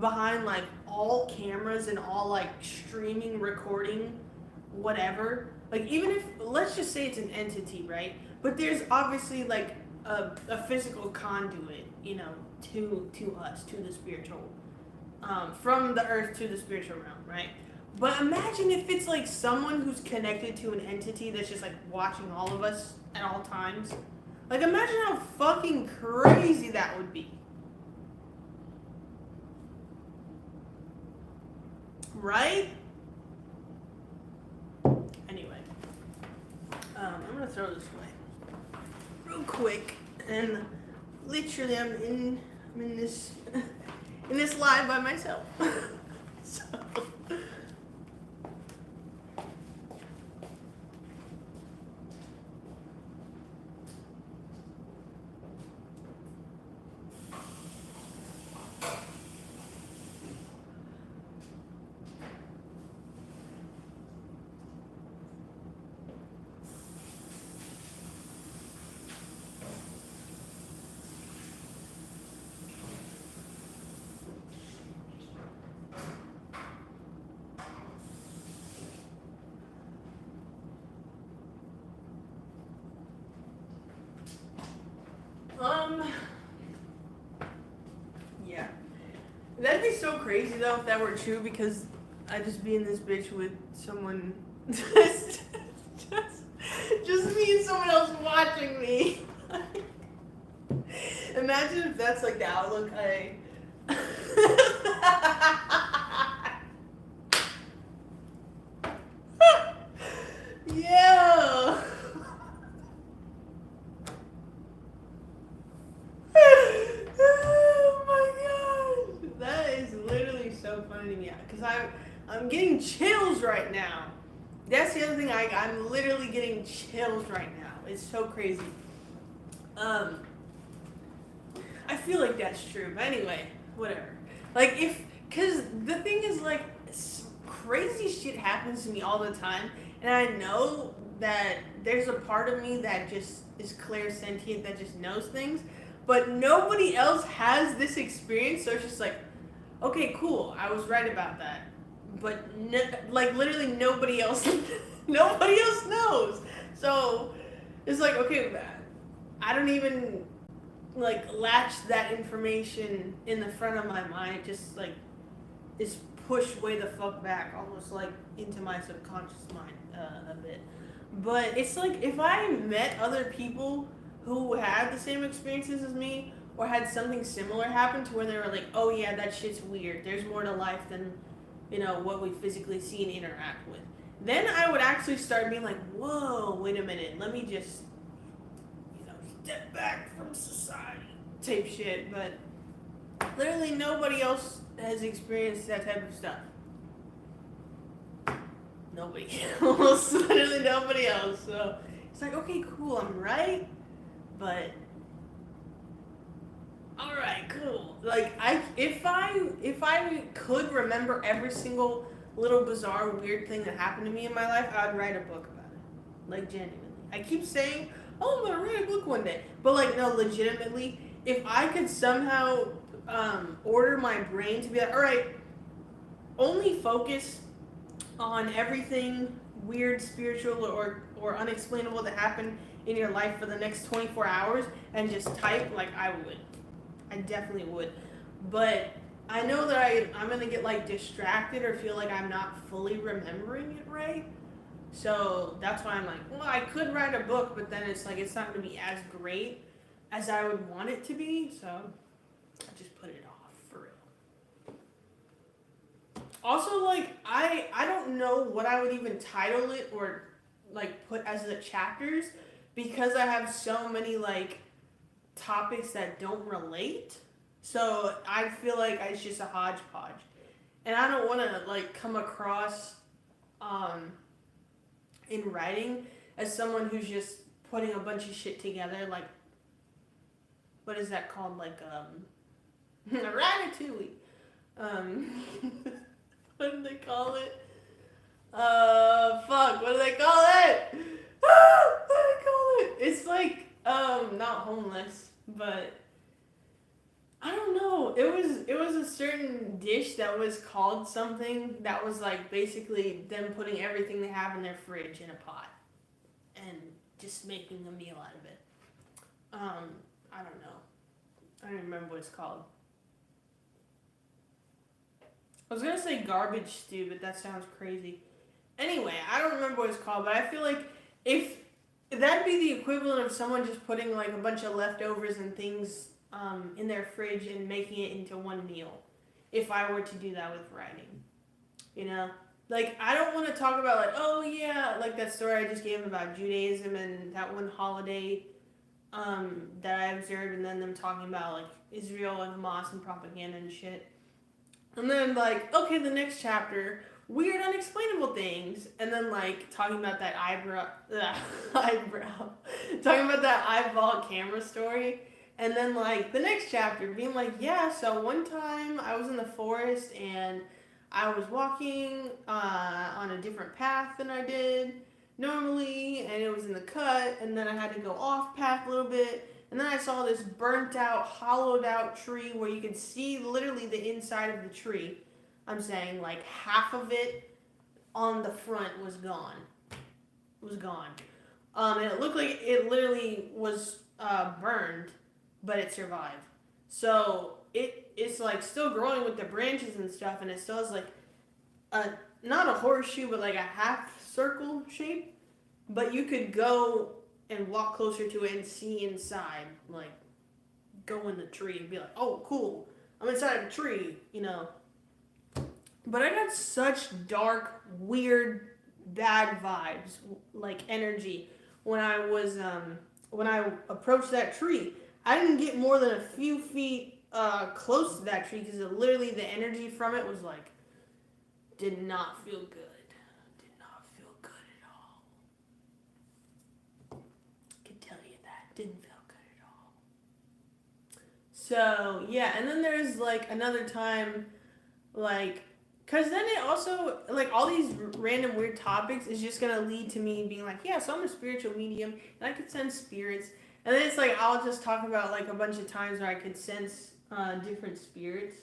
Speaker 1: behind like all cameras and all like streaming, recording, whatever. Like even if, let's just say it's an entity, right? But there's obviously like a physical conduit, to us, to the spiritual, from the earth to the spiritual realm, right? But imagine if it's like someone who's connected to an entity that's just like watching all of us at all times. Like imagine how fucking crazy that would be. Right? Anyway. I'm gonna throw this away real quick, and literally I'm in this in this live by myself. So yeah. That'd be so crazy though if that were true, because I'd just be in this bitch with someone just me and someone else watching me. Imagine if that's like the outlook I yeah. Oh my gosh, that is literally so funny to me because I'm getting chills right now. That's the other thing. I'm literally getting chills right now. It's so crazy. I feel like that's true. But anyway, whatever. Like because the thing is like crazy shit happens to me all the time, and I know that there's a part of me that just is clairsentient, that just knows things, but nobody else has this experience. So it's just like, okay, cool. I was right about that. But like literally nobody else knows. So it's like, okay, I don't even like latch that information in the front of my mind. It just like is pushed way the fuck back, almost like into my subconscious mind a bit. But it's like if I met other people who had the same experiences as me or had something similar happen to where they were like, oh yeah, that shit's weird. There's more to life than what we physically see and interact with. Then I would actually start being like, whoa, wait a minute. Let me just step back from society type shit, but literally nobody else has experienced that type of stuff. Nobody else. Literally nobody else. So it's like, okay, cool, I'm right, but alright, cool. Like if I could remember every single little bizarre weird thing that happened to me in my life, I would write a book about it. Like genuinely. I keep saying, oh, I'm gonna write a book one day. But like no, legitimately, if I could somehow order my brain to be like, alright, only focus on everything weird, spiritual, or unexplainable that happened in your life for the next 24 hours and just type, like I would. I definitely would. But I know that I'm going to get like distracted or feel like I'm not fully remembering it right. So that's why I'm like, well, I could write a book, but then it's like it's not going to be as great as I would want it to be. So I just put it off for real. Also, like, I don't know what I would even title it or like put as the chapters because I have so many like topics that don't relate. So I feel like it's just a hodgepodge. And I don't want to like come across in writing as someone who's just putting a bunch of shit together, like what is that called? Like Ratatouille. What do they call it? Fuck, what do they call it? What do they call it? It's like not homeless, but I don't know. It was a certain dish that was called something that was like basically them putting everything they have in their fridge in a pot and just making a meal out of it. I don't know. I don't remember what it's called. I was gonna say garbage stew, but that sounds crazy. Anyway, I don't remember what it's called, but I feel like if that'd be the equivalent of someone just putting like a bunch of leftovers and things in their fridge and making it into one meal. If I were to do that with writing, you know, like I don't want to talk about like, oh yeah, like that story I just gave about Judaism and that one holiday that I observed, and then them talking about like Israel and Hamas and propaganda and shit. And then like, okay, the next chapter, weird unexplainable things, and then like talking about that talking about that eyeball camera story. And then, like, the next chapter being like, yeah, so one time I was in the forest and I was walking on a different path than I did normally, and it was in the cut, and then I had to go off path a little bit, and then I saw this burnt out, hollowed out tree where you could see literally the inside of the tree. I'm saying, like, half of it on the front was gone. It was gone. And it looked like it literally was burned, but it survived. So it's like still growing with the branches and stuff, and it still has like not a horseshoe, but like a half circle shape. But you could go and walk closer to it and see inside, like go in the tree and be like, oh cool, I'm inside of a tree, you know. But I got such dark, weird, bad vibes, like energy when I was when I approached that tree. I didn't get more than a few feet close to that tree because literally the energy from it was like, did not feel good. Did not feel good at all. Can tell you that. Didn't feel good at all. So, yeah, and then there's like another time, like, because then it also, like, all these random weird topics is just going to lead to me being like, yeah, so I'm a spiritual medium and I could sense spirits. And then it's like, I'll just talk about like a bunch of times where I could sense different spirits.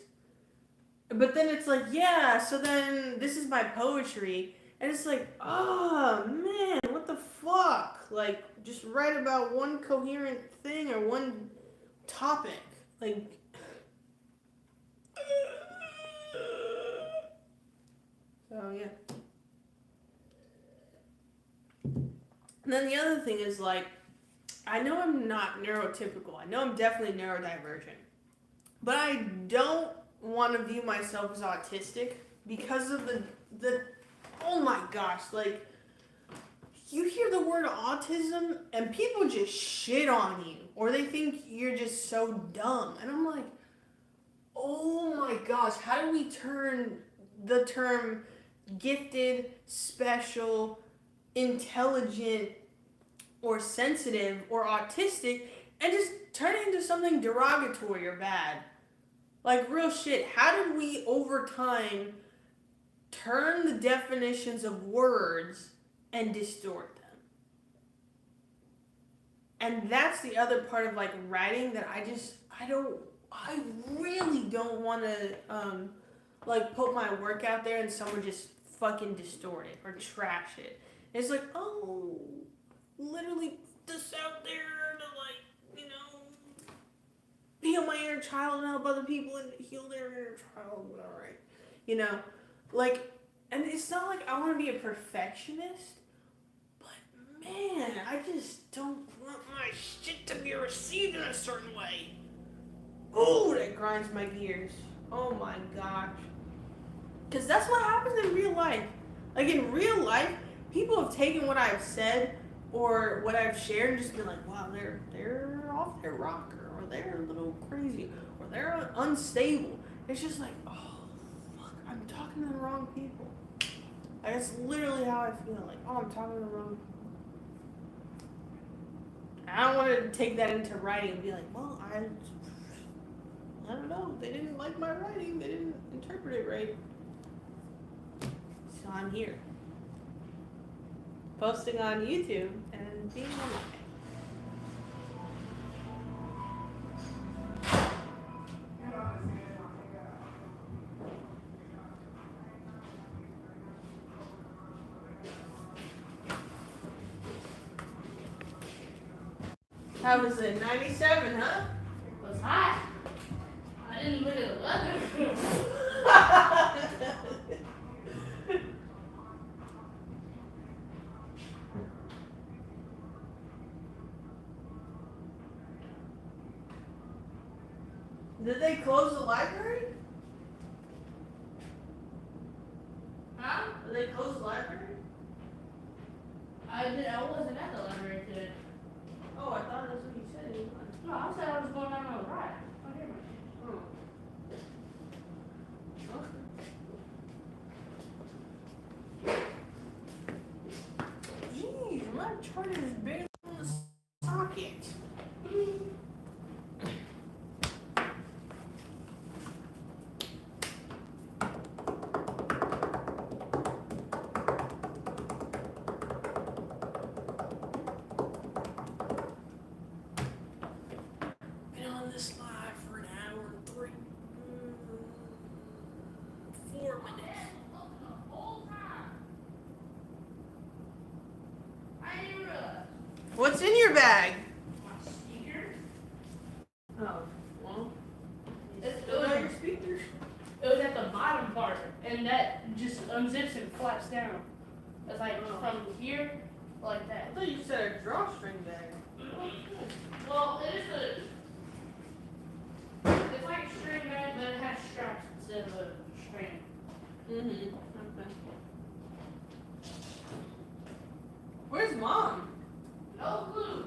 Speaker 1: But then it's like, yeah, so then this is my poetry. And it's like, oh man, what the fuck? Like, just write about one coherent thing or one topic. Like, so yeah. And then the other thing is like, I know I'm not neurotypical. I know I'm definitely neurodivergent. But I don't want to view myself as autistic because of the oh my gosh, like you hear the word autism and people just shit on you. or they think you're just so dumb. And I'm like, oh my gosh, how do we turn the term gifted, special, intelligent, or sensitive, or autistic, and just turn it into something derogatory or bad? Like, real shit, how did we over time turn the definitions of words and distort them? And that's the other part of like writing that I really don't want to like put my work out there and someone just fucking distort it or trash it. It's like, oh, literally put this out there to like, you know, heal my inner child and help other people and heal their inner child, whatever, right? You know, like, and it's not like I want to be a perfectionist, but man, I just don't want my shit to be received in a certain way. Oh, that grinds my gears. Oh my gosh. Because that's what happens in real life. Like, in real life, people have taken what I've said or what I've shared and just been like, wow, they're off their rocker, or they're a little crazy, or they're unstable. It's just like, oh, fuck, I'm talking to the wrong people. Like, that's literally how I feel. Like, oh, I'm talking to the wrong people. I don't want to take that into writing and be like, well, I don't know. They didn't like my writing. They didn't interpret it right. So I'm here, posting on YouTube and being on it. How was it? 97, huh?
Speaker 2: It was hot. I didn't look at the weather.
Speaker 1: Did they close the library?
Speaker 2: Huh?
Speaker 1: Did they close the library?
Speaker 2: I wasn't at the library today.
Speaker 1: Oh, I thought that's what you said.
Speaker 2: No, I said I was going on a ride. Oh, here.
Speaker 1: Oh. Jeez, my charger is barely on the socket. Been on this live for an hour and 4 minutes.
Speaker 2: I didn't realize.
Speaker 1: What's in your bag?
Speaker 2: My speaker.
Speaker 1: Oh, well,
Speaker 2: It
Speaker 1: still got
Speaker 2: was,
Speaker 1: your speakers.
Speaker 2: it was at the bottom part, and that just unzips and flaps down. It's like from here, like
Speaker 1: I
Speaker 2: that.
Speaker 1: thought you said a drawstring bag.
Speaker 2: Well, it is it's like a string bag, but it has straps instead of a string.
Speaker 1: Mm-hmm. Okay. Where's Mom?
Speaker 2: No clue.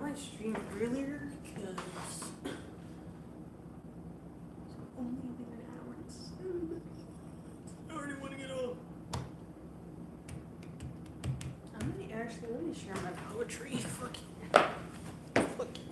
Speaker 1: I stream earlier because it's only been an hour and 7 minutes. I already want to get off. Let me share my poetry. Fuck you. Fuck you.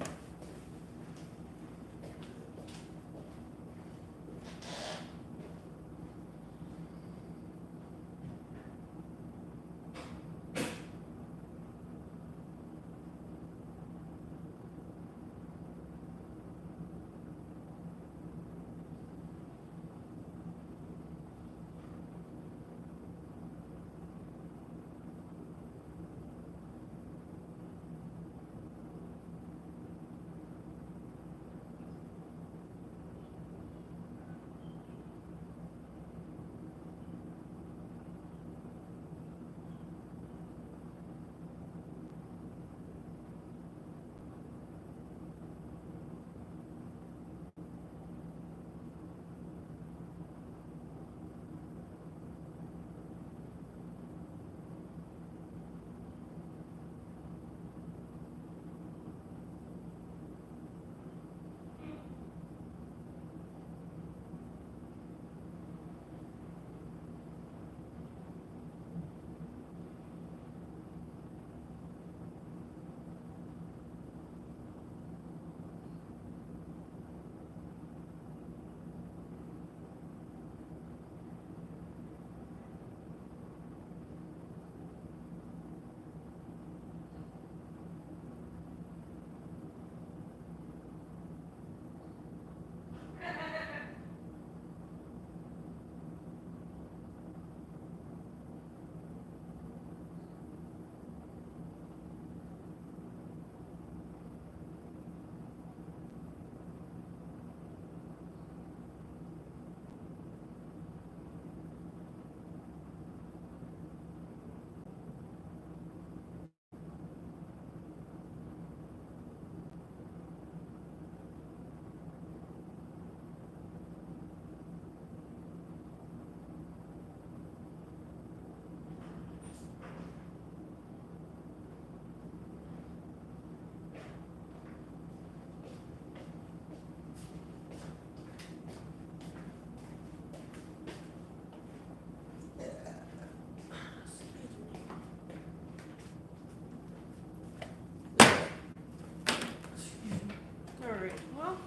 Speaker 1: Alright, well,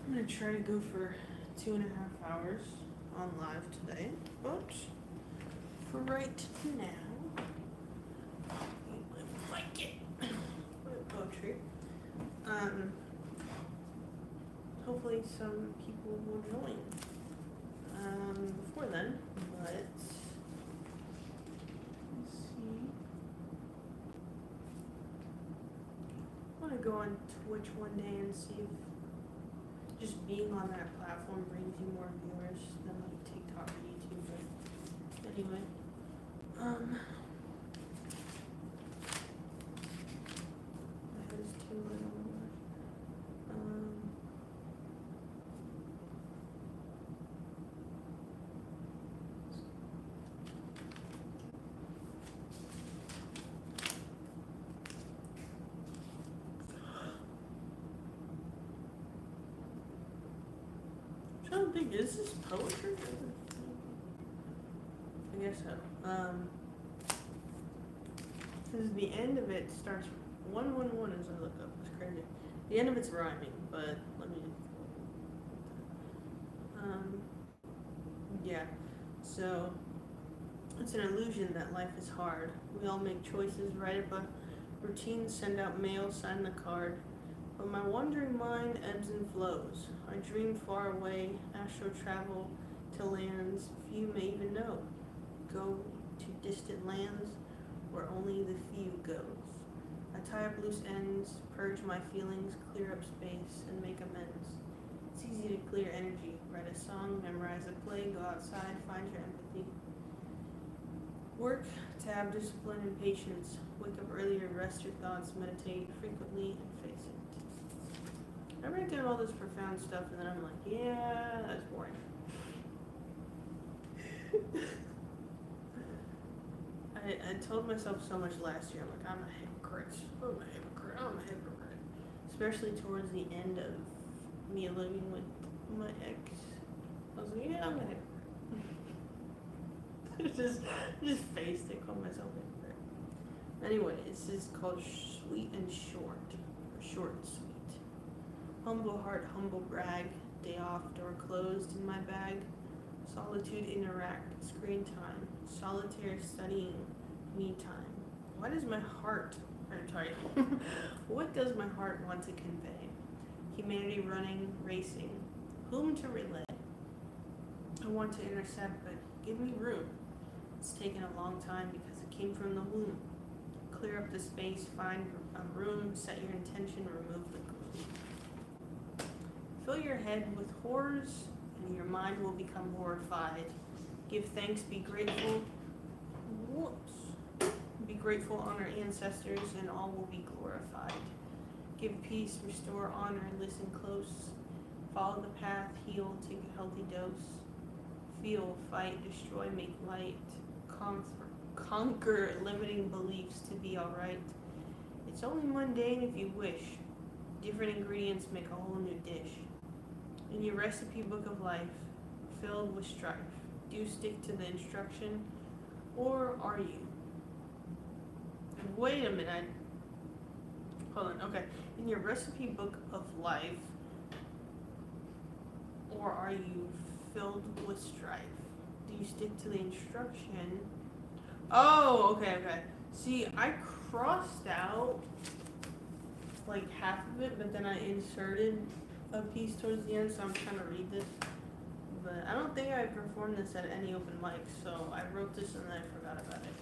Speaker 1: I'm gonna try to go for 2.5 hours on live today, but for right now, I would like it. Poetry. Hopefully some people will join before then, but let's see. I want to go on Twitch one day and see if just being on that platform brings you more viewers than like TikTok or YouTube. But anyway, my head is too little. I don't think, is this poetry? I guess so. Because the end of it starts 111 as I look up. It's crazy. The end of it's rhyming, but let me. Yeah. So it's an illusion that life is hard. We all make choices, write up a routine, send out mail, sign the card. But my wandering mind ebbs and flows. I dream far away, astral travel to lands few may even know. Go to distant lands where only the few goes. I tie up loose ends, purge my feelings, clear up space, and make amends. It's easy to clear energy, write a song, memorize a play, go outside, find your empathy. Work, tab, discipline, and patience. Wake up earlier, rest your thoughts, meditate frequently, and face it. I write down all this profound stuff and then I'm like, yeah, that's boring. I I told myself so much last year. I'm like, I'm a hypocrite. I'm a hypocrite. I'm a hypocrite. Especially towards the end of me living with my ex. I was like, yeah, I'm a hypocrite. just faced it, called myself a hypocrite. Anyway, this is called Sweet and Short. Or Short and Sweet. Humble heart, humble brag. Day off, door closed in my bag. Solitude interact, screen time. Solitaire studying, me time. Why does my heart, what does my heart want to convey? Humanity running, racing. Whom to relay? I want to intercept, but give me room. It's taken a long time because it came from the womb. Clear up the space, find a room, set your intention, remove the gloom. Fill your head with horrors, and your mind will become horrified. Give thanks, be grateful. Whoops. Be grateful, honor ancestors, and all will be glorified. Give peace, restore honor, listen close. Follow the path, heal, take a healthy dose. Feel, fight, destroy, make light. Conquer limiting beliefs to be alright. It's only mundane if you wish. Different ingredients make a whole new dish. In your recipe book of life, filled with strife, do you stick to the instruction, or are you? Wait a minute. Hold on, okay. In your recipe book of life, or are you filled with strife? Do you stick to the instruction? Oh, okay. See, I crossed out like half of it, but then I inserted a piece towards the end, so I'm trying to read this. But I don't think I performed this at any open mic, so I wrote this and then I forgot about it.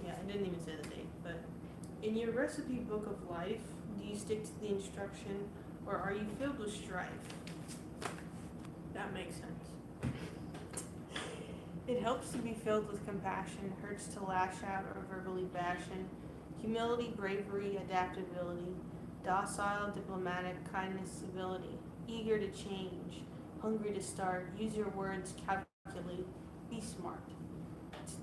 Speaker 1: Yeah, I didn't even say the date, but in your recipe book of life, do you stick to the instruction, or are you filled with strife? That makes sense. It helps to be filled with compassion, hurts to lash out or verbally bastion, humility, bravery, adaptability, docile, diplomatic, kindness, civility, eager to change, hungry to start, use your words, calculate, be smart.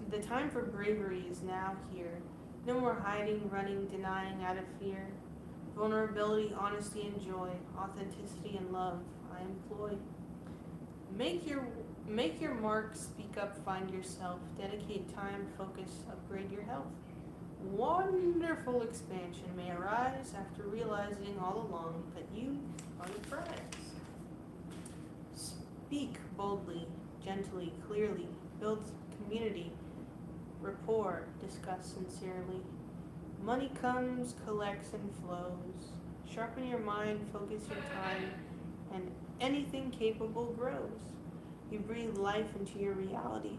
Speaker 1: The time for bravery is now here. No more hiding, running, denying out of fear. Vulnerability, honesty, and joy, authenticity and love, I employ. Make your mark, speak up, find yourself, dedicate time, focus, upgrade your health. Wonderful expansion may arise after realizing all along that you are the prize. Speak boldly, gently, clearly, build community, rapport, discuss sincerely. Money comes, collects, and flows. Sharpen your mind, focus your time, and anything capable grows. You breathe life into your reality.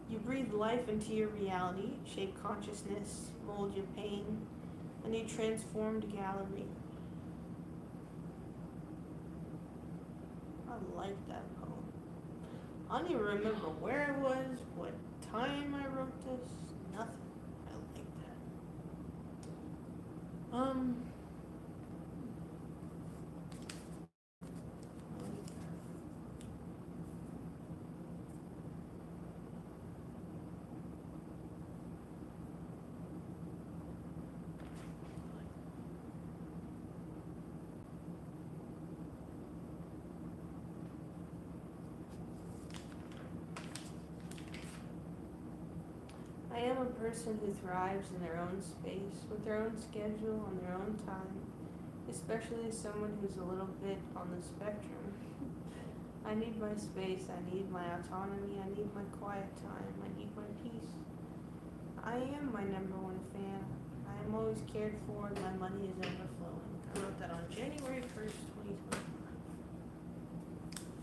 Speaker 1: You breathe life into your reality, shape consciousness, mold your pain, a new transformed gallery. I like that poem. I don't even remember where it was, what time I wrote this, nothing. I like that. I am a person who thrives in their own space, with their own schedule, on their own time, especially as someone who's a little bit on the spectrum. I need my space, I need my autonomy, I need my quiet time, I need my peace. I am my #1 fan. I am always cared for and my money is overflowing. I wrote that on January 1st, 2025.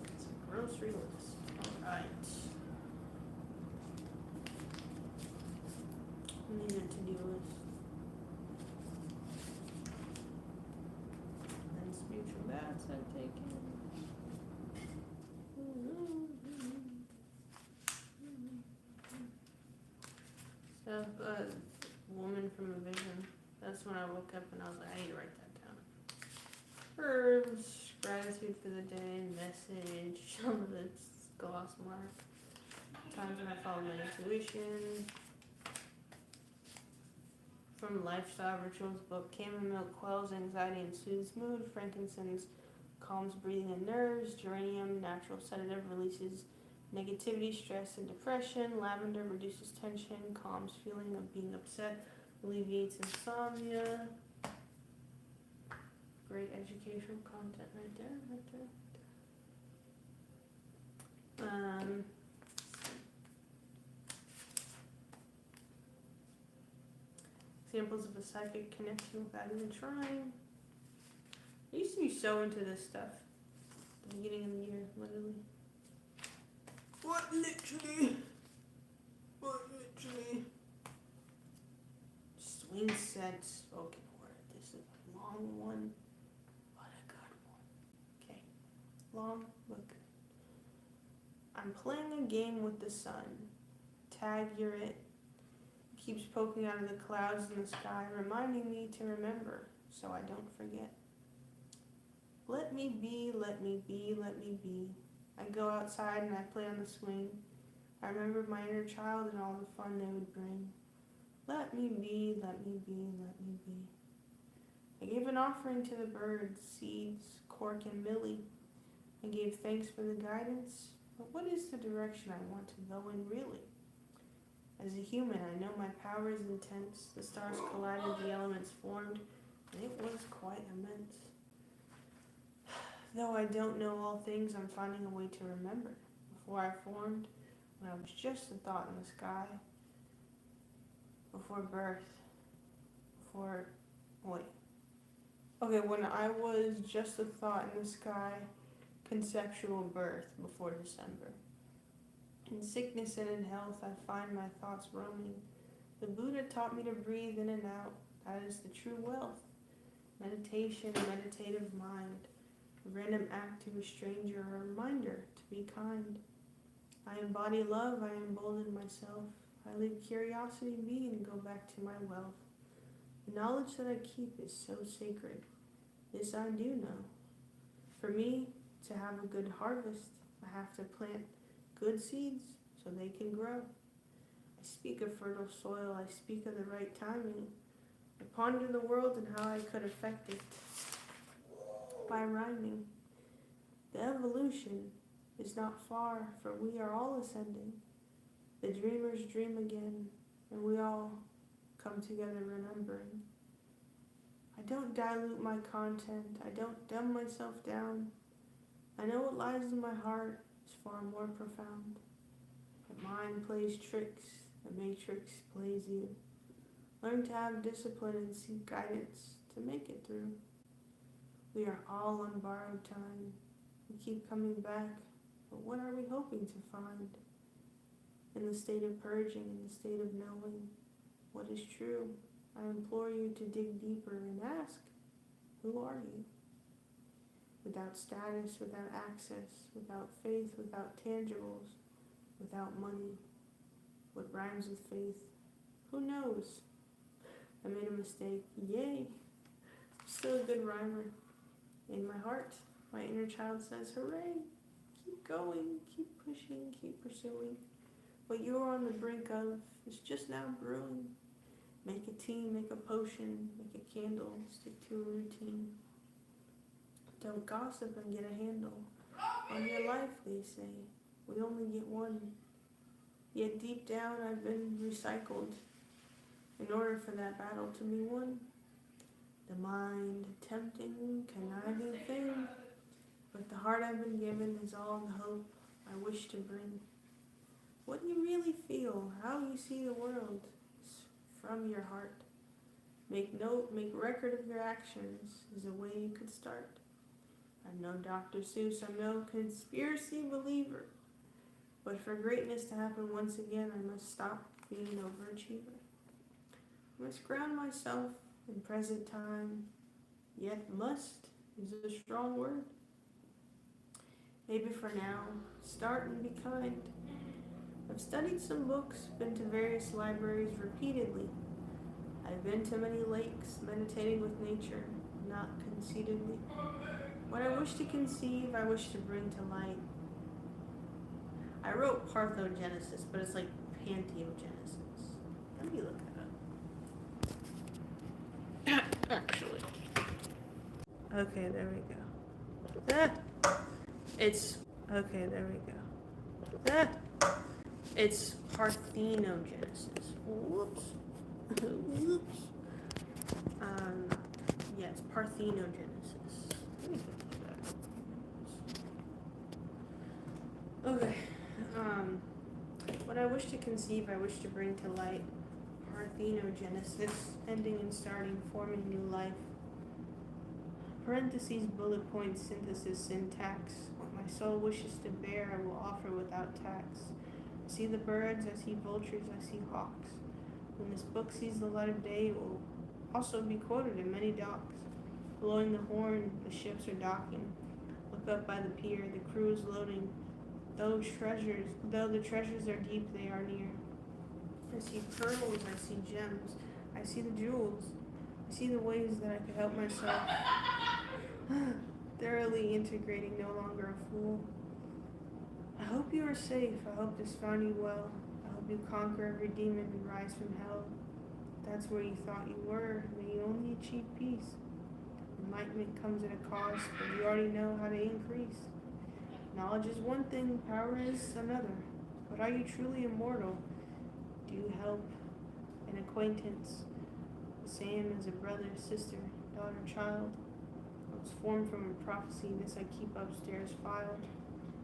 Speaker 1: It's a grocery list. Alright. Need a to-do list. And spiritual baths I've taken. So, woman from a vision. That's when I woke up and I was like, I need to write that down. Herbs, gratitude for the day, message, some of it's Gloss mark. Times when I followed my intuition. From Lifestyle Rituals book, chamomile quells anxiety and soothes mood. Frankincense calms breathing and nerves. Geranium, natural sedative, releases negativity, stress, and depression. Lavender reduces tension, calms feeling of being upset, alleviates insomnia. Great educational content right there, examples of a psychic connection without even trying. I used to be so into this stuff at the beginning of the year, literally. What literally? Swing set spoken word. This is a long one, but a good one. Okay, long but good. I'm playing a game with the sun. Tag, you're it. Keeps poking out of the clouds in the sky, reminding me to remember so I don't forget. Let me be, let me be, let me be. I go outside and I play on the swing. I remember my inner child and all the fun they would bring. Let me be, let me be, let me be. I gave an offering to the birds, seeds, cork, and millie. I gave thanks for the guidance, but what is the direction I want to go in really? As a human, I know my power is intense. The stars collided, the elements formed, and it was quite immense. Though I don't know all things, I'm finding a way to remember. Before I formed, when I was just a thought in the sky, before birth, when I was just a thought in the sky, conceptual birth before December. In sickness and in health, I find my thoughts roaming. The Buddha taught me to breathe in and out. That is the true wealth. Meditation, meditative mind. A random act to a stranger, a reminder to be kind. I embody love, I embolden myself. I leave curiosity be and go back to my wealth. The knowledge that I keep is so sacred. This I do know. For me to have a good harvest, I have to plant good seeds so they can grow. I speak of fertile soil, I speak of the right timing. I ponder the world and how I could affect it by rhyming. The evolution is not far, for we are all ascending. The dreamers dream again, and we all come together remembering. I don't dilute my content, I don't dumb myself down. I know what lies in my heart is far more profound. The mind plays tricks, the matrix plays you. Learn to have discipline and seek guidance to make it through. We are all on borrowed time. We keep coming back, but what are we hoping to find? In the state of purging, in the state of knowing what is true, I implore you to dig deeper and ask, who are you? Without status, without access, without faith, without tangibles, without money. What rhymes with faith? Who knows? I made a mistake. Yay! I'm still a good rhymer. In my heart, my inner child says, hooray! Keep going, keep pushing, keep pursuing. What you are on the brink of is just now brewing. Make a tea, make a potion, make a candle, stick to a routine. Don't gossip and get a handle on your life, they say. We only get one. Yet deep down I've been recycled in order for that battle to be won. The mind, tempting, conniving thing, but the heart I've been given is all the hope I wish to bring. What you really feel, how you see the world, is from your heart. Make note, make record of your actions is a way you could start. I'm no Dr. Seuss, I'm no conspiracy believer. But for greatness to happen once again, I must stop being an overachiever. I must ground myself in present time, yet must is a strong word. Maybe for now, start and be kind. I've studied some books, been to various libraries repeatedly. I've been to many lakes, meditating with nature, not conceitedly. What I wish to conceive, I wish to bring to light. I wrote parthenogenesis, but it's like pantheogenesis. Let me look that up. Actually. Okay, there we go. It's okay, there we go. It's parthenogenesis. Whoops. Whoops. Yeah, it's parthenogenesis. Let me fix that. Okay. What I wish to conceive, I wish to bring to light. Parthenogenesis, ending and starting, forming new life. Parentheses, bullet points, synthesis, syntax. What my soul wishes to bear, I will offer without tax. I see the birds, I see vultures, I see hawks. When this book sees the light of day, it will also be quoted in many docks. Blowing the horn, the ships are docking. Look up by the pier, the crew is loading. Though the treasures are deep, they are near. I see pearls, I see gems, I see the jewels. I see the ways that I could help myself. Thoroughly integrating, no longer a fool. I hope you are safe. I hope this found you well. I hope you conquer every demon and rise from hell. That's where you thought you were. May you only achieve peace. Enlightenment comes at a cost, but you already know how to increase. Knowledge is one thing, power is another. But are you truly immortal? Do you help an acquaintance? The same as a brother, sister, daughter, child. I was formed from a prophecy, this I keep upstairs filed.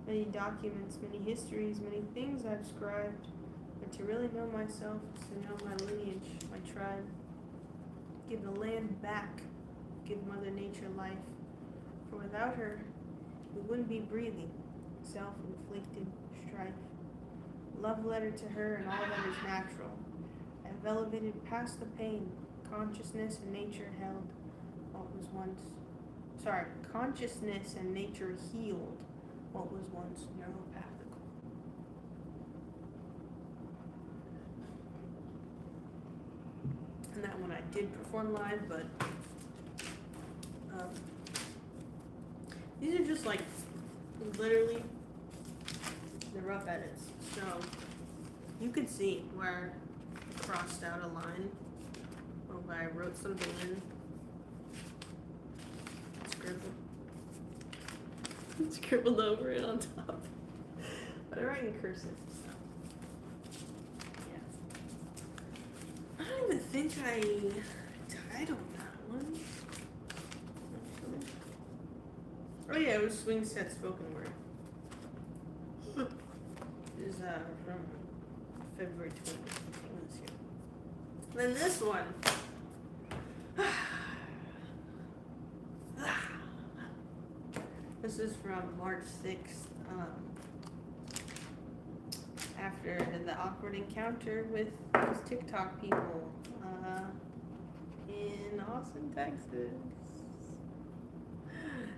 Speaker 1: Many documents, many histories, many things I've scribed. But to really know myself is to know my lineage, my tribe. Give the land back, give Mother Nature life. For without her, we wouldn't be breathing, self-inflicted strife. Love letter to her and all that is natural. I've elevated past the pain, consciousness and nature held what was once. Consciousness and nature healed what was once neuropathical. And that one I did perform live, but these are just like literally the rough edits. So you could see where I crossed out a line or where I wrote something in. Scribbled over it on top. But I write in cursive, so yeah. I don't even think I titled that one. Oh yeah, it was Swing Set Spoken Word. This is from February 20th. Then this one. This is from March 6th, after the awkward encounter with those TikTok people in Austin, Texas.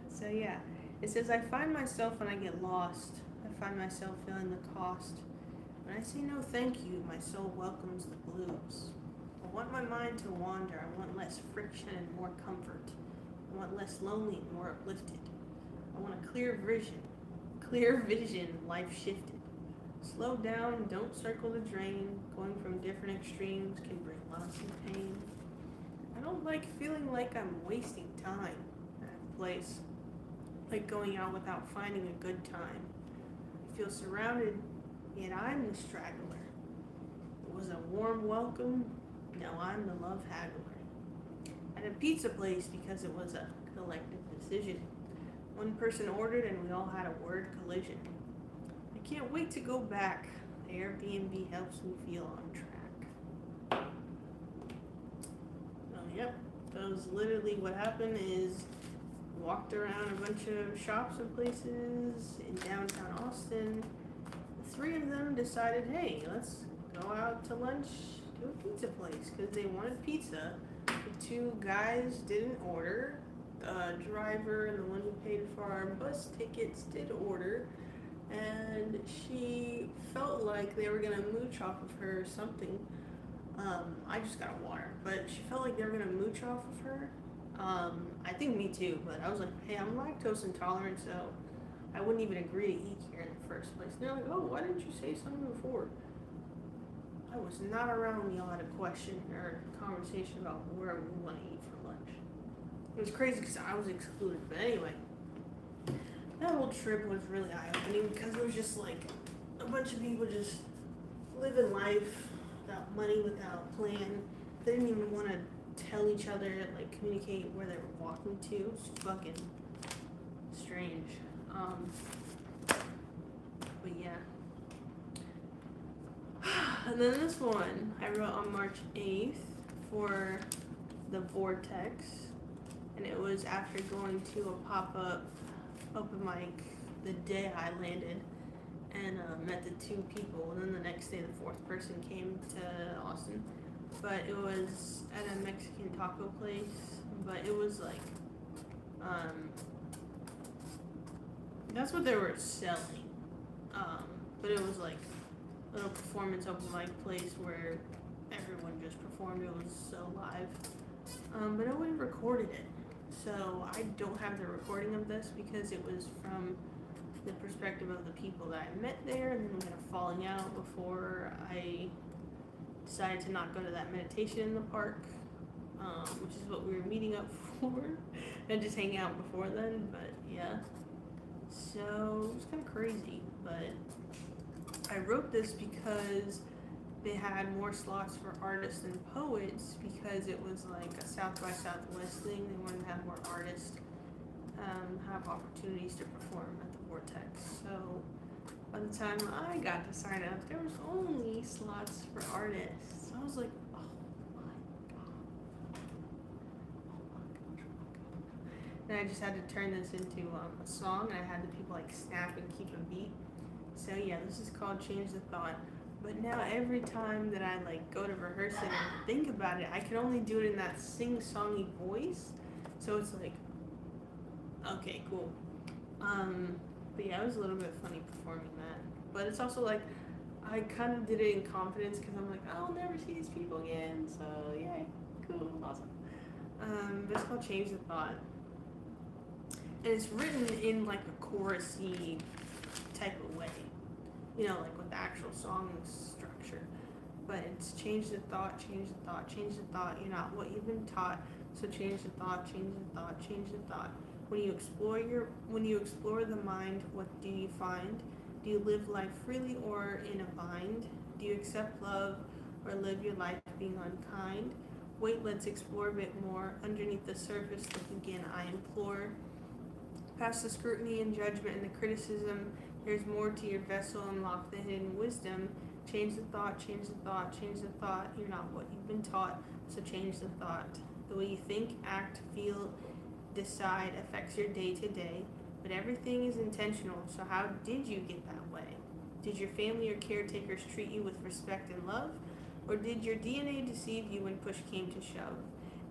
Speaker 1: So yeah, it says, I find myself when I get lost. I find myself feeling the cost. When I say no thank you, my soul welcomes the blues. I want my mind to wander. I want less friction and more comfort. I want less lonely and more uplifted. I want a clear vision, life shifted. Slow down, don't circle the drain. Going from different extremes can bring loss and pain. I don't like feeling like I'm wasting time at a place, like going out without finding a good time. I feel surrounded, yet I'm the straggler. It was a warm welcome, now I'm the love haggler. At a pizza place because it was a collective decision. One person ordered and we all had a word collision. I can't wait to go back. The Airbnb helps me feel on track. Oh, yep. That was literally what happened is walked around a bunch of shops and places in downtown Austin. The three of them decided, hey, let's go out to lunch to a pizza place because they wanted pizza. The two guys didn't order. The driver and the one who paid for our bus tickets did order, and she felt like they were gonna mooch off of her or something. I just got water, but she felt like they were gonna mooch off of her. I think me too, but I was like, hey, I'm lactose intolerant, so I wouldn't even agree to eat here in the first place. And they're like, oh, why didn't you say something before? I was not around when y'all had a question or conversation about where we want to eat for lunch. It was crazy because I was excluded. But anyway, that whole trip was really eye-opening because it was just like a bunch of people just living life without money, without plan. They didn't even want to tell each other, like communicate where they were walking to. It's fucking strange. But yeah. And then this one I wrote on March 8th for the Vortex, and it was after going to a pop-up open mic the day I landed, and met the 2 people, and then the next day the 4th person came to Austin. But it was at a Mexican taco place, but it was like, that's what they were selling. But it was like a little performance open mic place where everyone just performed. It was so live. But nobody recorded it. So I don't have the recording of this because it was from the perspective of the people that I met there, and then we had a falling out before I decided to not go to that meditation in the park, which is what we were meeting up for, and just hang out before then. But yeah, so it was kind of crazy. But I wrote this because they had more slots for artists and poets because it was like a South by Southwest thing. They wanted to have more artists have opportunities to perform at the Vortex. So by the time I got to sign up, there was only slots for artists. I was like, oh my god. And I just had to turn this into a song, and I had the people like snap and keep a beat. So yeah, this is called Change the Thought. But now every time that I like go to rehearse it and think about it, I can only do it in that sing-songy voice. So it's like, okay, cool. But yeah, it was a little bit funny performing that. But it's also like, I kind of did it in confidence because I'm like, I'll never see these people again. So yay, cool, awesome. But it's called Change the Thought. And it's written in like a chorusy type of way. You know, like with the actual song structure. But it's change the thought, change the thought, change the thought. You're not what you've been taught. So change the thought, change the thought, change the thought. When you explore the mind, what do you find? Do you live life freely or in a bind? Do you accept love or live your life being unkind? Wait, let's explore a bit more. Underneath the surface, look again, I implore. Past the scrutiny and judgment and the criticism, there's more to your vessel. Unlock the hidden wisdom. Change the thought, change the thought, change the thought. You're not what you've been taught, so change the thought. The way you think, act, feel, decide affects your day to day, but everything is intentional. So how did you get that way? Did your family or caretakers treat you with respect and love? Or did your DNA deceive you when push came to shove?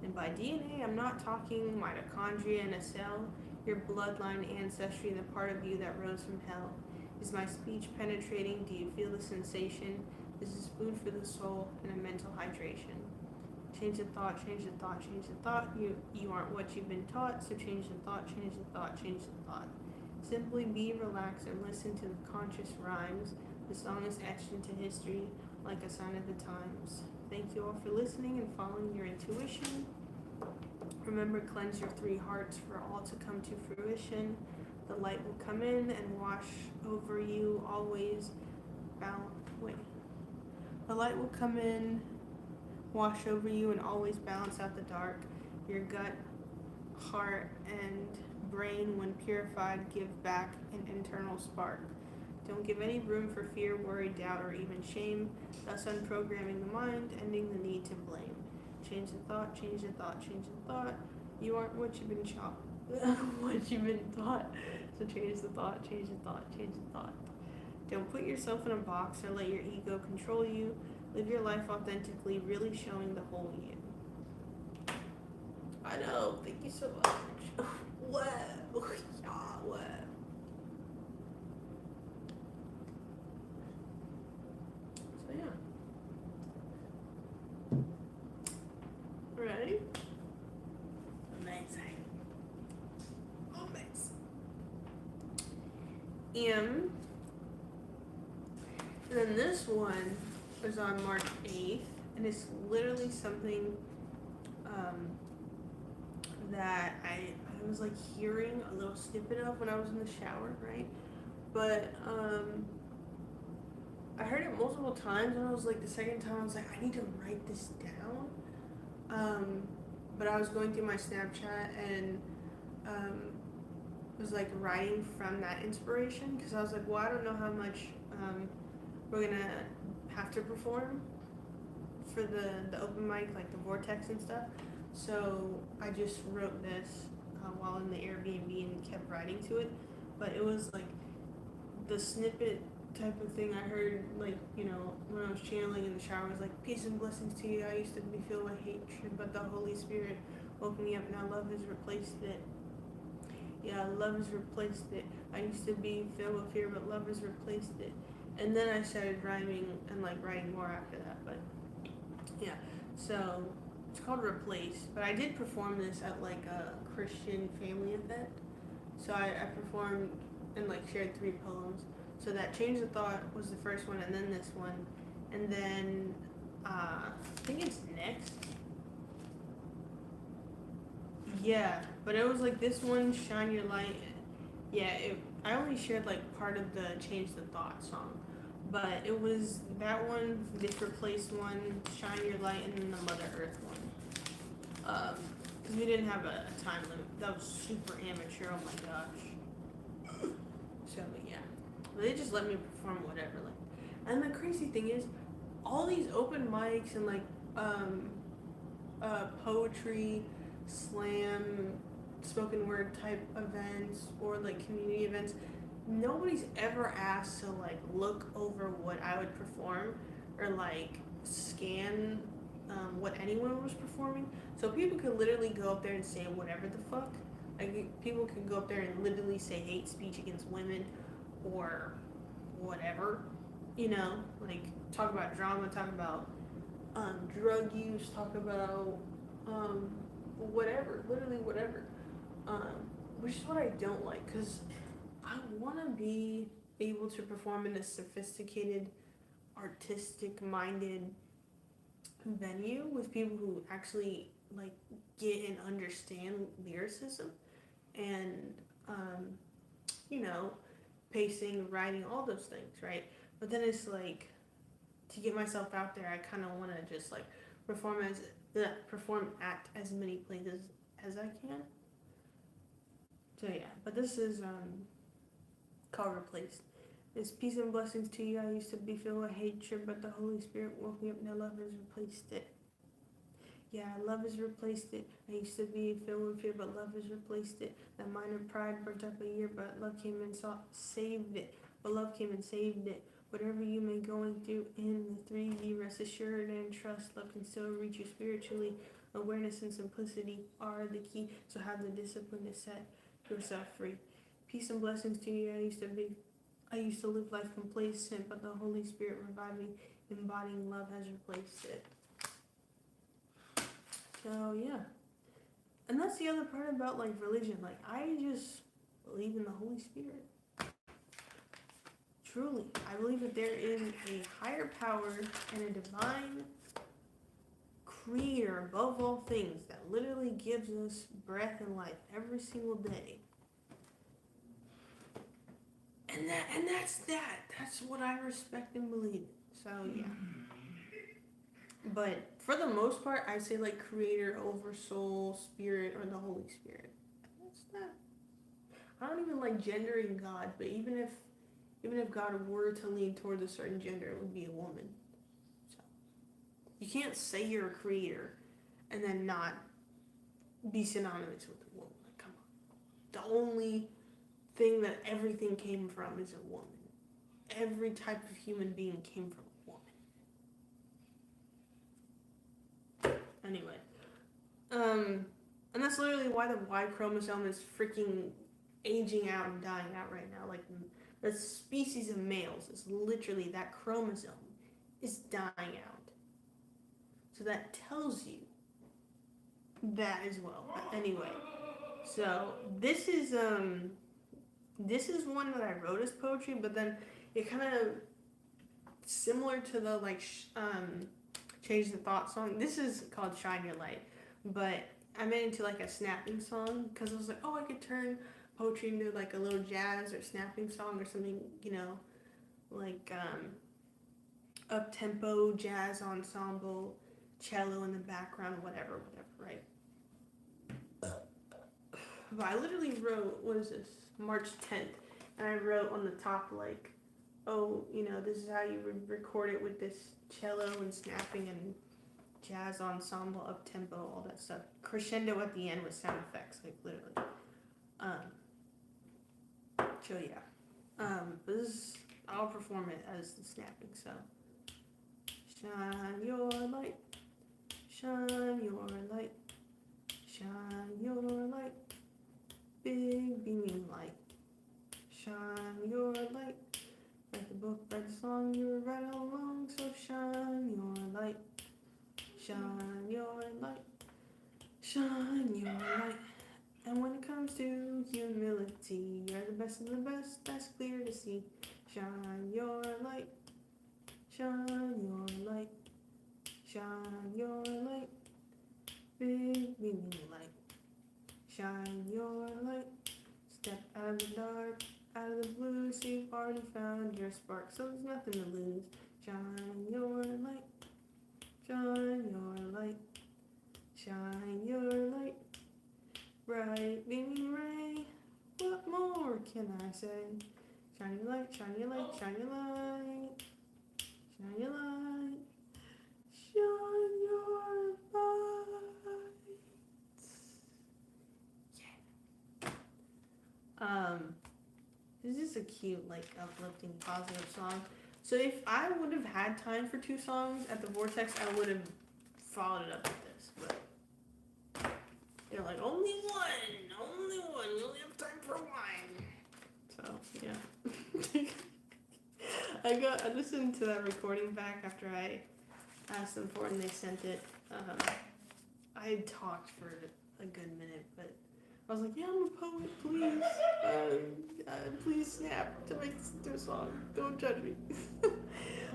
Speaker 1: And by DNA, I'm not talking mitochondria in a cell, your bloodline, ancestry, the part of you that rose from hell. Is my speech penetrating? Do you feel the sensation? This is food for the soul and a mental hydration. Change the thought, change the thought, change the thought. You aren't what you've been taught, so change the thought, change the thought, change the thought. Simply be relaxed and listen to the conscious rhymes. The song is etched into history like a sign of the times. Thank you all for listening and following your intuition. Remember, cleanse your 3 hearts for all to come to fruition. The light will come in and wash over you, always The light will come in, wash over you, and always balance out the dark. Your gut, heart, and brain, when purified, give back an internal spark. Don't give any room for fear, worry, doubt, or even shame, thus unprogramming the mind, ending the need to blame. Change the thought, change the thought, change the thought. You aren't what you've been what you've been taught. So change the thought, change the thought, change the thought. Don't put yourself in a box or let your ego control you. Live your life authentically, really showing the whole you. I know, thank you so much. Wow, yeah, wow. So yeah. Ready? Amazing. Amazing. p.m. And then this one was on March 8th, and it's literally something that I was like hearing a little snippet of when I was in the shower, right? But I heard it multiple times, and I was like, the second time I was like, I need to write this down. But I was going through my Snapchat and was like writing from that inspiration because I was like, well, I don't know how much we're gonna have to perform for the open mic, like the vortex and stuff. So I just wrote this while in the Airbnb and kept writing to it. But it was like the snippet type of thing I heard, like, you know, when I was channeling in the shower. Was like, peace and blessings to you. I used to be filled with hatred, but the Holy Spirit woke me up. Now love has replaced it. Yeah, love has replaced it. I used to be filled with fear, but love has replaced it. And then I started rhyming and like writing more after that. But yeah, so it's called Replace. But I did perform this at like a Christian family event. So I performed and like shared 3 poems. So that Change the Thought was the first one, and then this one, and then I think it's next. Yeah, but it was like this one, Shine Your Light. Yeah, I only shared like part of the Change the Thought song, but it was that one, this Replace one, Shine Your Light, and then the Mother Earth one. Because we didn't have a time limit. That was super amateur. Oh my gosh. So yeah, but they just let me perform whatever. Like, and the crazy thing is, all these open mics and like poetry, slam, spoken word type events or like community events, nobody's ever asked to like look over what I would perform or like scan what anyone was performing. So people could literally go up there and say whatever the fuck. Like people could go up there and literally say hate speech against women or whatever, you know, like talk about drama, talk about drug use, talk about whatever, literally whatever. Which is what I don't like, because I want to be able to perform in a sophisticated, artistic-minded venue with people who actually like get and understand lyricism and you know, pacing, writing, all those things, right? But then it's like to get myself out there, I kind of want to just like perform at as many places as I can. So yeah, but this is called Replaced. It's peace and blessings to you. I used to be filled with hatred, but the Holy Spirit woke me up. Now love has replaced it. Yeah, love has replaced it. I used to be filled with fear, but love has replaced it. That minor pride burnt up a year, but love came and saved it. But love came and saved it. Whatever you may going through in the 3D, rest assured and trust. Love can still reach you spiritually. Awareness and simplicity are the key. So have the discipline to set yourself free. Peace and blessings to you. I used to live life complacent, but the Holy Spirit reviving, embodying love has replaced it. So yeah, and that's the other part about like religion. Like I just believe in the Holy Spirit. Truly, I believe that there is a higher power and a divine creator above all things that literally gives us breath and life every single day. And that's that. That's what I respect and believe in. So yeah. But for the most part, I say like creator over soul, spirit, or the Holy Spirit. That's that. I don't even like gendering God, but even if God were to lean toward a certain gender, it would be a woman. So you can't say you're a creator and then not be synonymous with a woman. Like, come on. The only thing that everything came from is a woman. Every type of human being came from a woman. Anyway, and that's literally why the Y chromosome is freaking aging out and dying out right now. Like the species of males is literally that chromosome is dying out. So that tells you that as well. But anyway, so this is This is one that I wrote as poetry, but then it kind of similar to the like Change the Thought song. This is called Shine Your Light, but I made it into like a snapping song because I was like, oh, I could turn poetry into like a little jazz or snapping song or something, like up tempo jazz ensemble, cello in the background, whatever, right? But I literally wrote, what is this, March 10th, and I wrote on the top like, oh, this is how you would record it with this cello and snapping and jazz ensemble, up tempo, all that stuff. Crescendo at the end with sound effects, like literally. So yeah. But I'll perform it as the snapping. So, shine your light, shine your light, shine your light, big beaming light, shine your light. Write the book, write the song, you're right along. So shine your light, shine your light, shine your light. And when it comes to humility, you're the best of the best, that's clear to see. Shine your light, shine your light, shine your light, big beaming light. Shine your light, step out of the dark, out of the blue, so you've already found your spark, so there's nothing to lose. Shine your light, shine your light, shine your light. Bright beaming ray, what more can I say? Shine your light, shine your light, shine your light, shine your light, shine your light. Yeah. This is a cute, like, uplifting, positive song. So if I would have had time for 2 songs at the Vortex, I would have followed it up with this, but they're like, only one, we only have time for one. So, yeah. I listened to that recording back after I asked them for it and they sent it. I had talked for a good minute, but I was like, yeah, I'm a poet, please. Please snap to make a song. Don't judge me.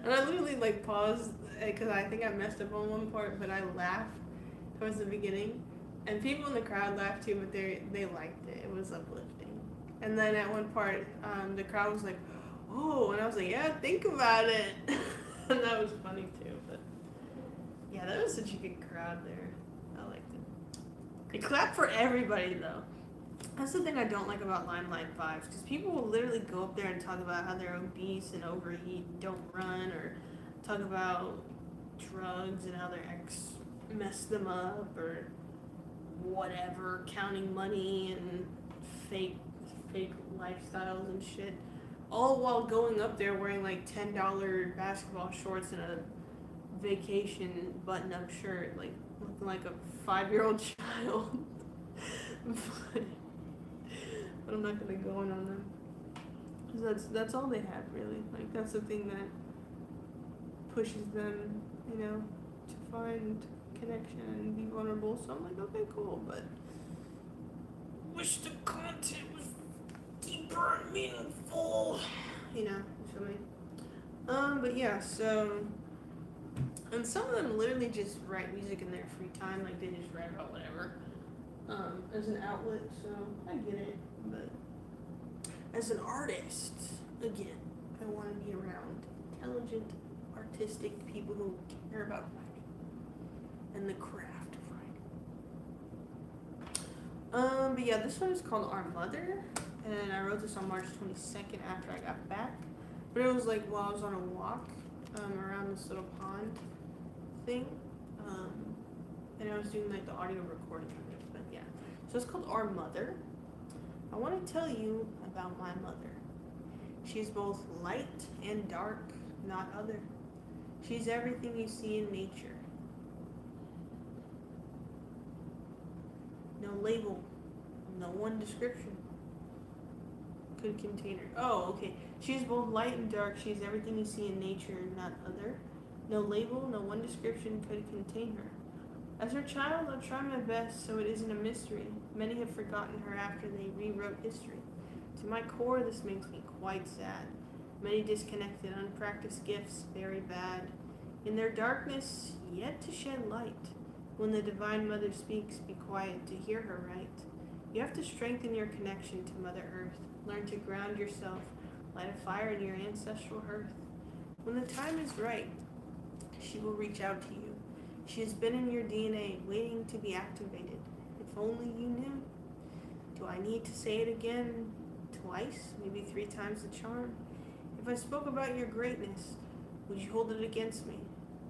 Speaker 1: And I literally like paused because I think I messed up on one part, but I laughed towards the beginning. And people in the crowd laughed too, but they liked it. It was uplifting. And then at one part, the crowd was like, "Oh," and I was like, "Yeah, think about it." And that was funny too. But yeah, that was such a good crowd there. I liked it. They clap for everybody though. That's the thing I don't like about Limelight Vibes, because people will literally go up there and talk about how they're obese and overeat, don't run, or talk about drugs and how their ex messed them up, or whatever, counting money and fake lifestyles and shit, all while going up there wearing like $10 basketball shorts and a vacation button-up shirt, like looking like a 5-year-old child. But I'm not gonna go in on them, because that's all they have really. Like that's the thing that pushes them, to find connection and be vulnerable. So I'm like, okay, cool, but wish the content was deeper and meaningful. You feel me? But yeah, so, and some of them literally just write music in their free time, like they just write about whatever, as an outlet. So I get it, but as an artist, again, I want to be around intelligent, artistic people who care about writing and the craft of writing. But yeah, this one is called Our Mother, and I wrote this on March 22nd after I got back. But it was like while I was on a walk around this little pond thing, and I was doing like the audio recording of it. But yeah, so it's called Our Mother. I want to tell you about my mother. She's both light and dark, not other. She's everything you see in nature. No label, no one description could contain her. Oh, okay. She's both light and dark. She's everything you see in nature, not other. No label, no one description could contain her. As her child, I'll try my best so it isn't a mystery. Many have forgotten her after they rewrote history. To To my core, this makes me quite sad. Many disconnected, unpracticed gifts, very bad. In their darkness, yet to shed light. When the Divine Mother speaks, be quiet to hear her right. You have to strengthen your connection to Mother Earth. Learn to ground yourself. Light a fire in your ancestral hearth. When the time is right, she will reach out to you. She has been in your DNA, waiting to be activated. If only you knew. Do I need to say it again? Twice? Maybe 3 times the charm? If I spoke about your greatness, would you hold it against me?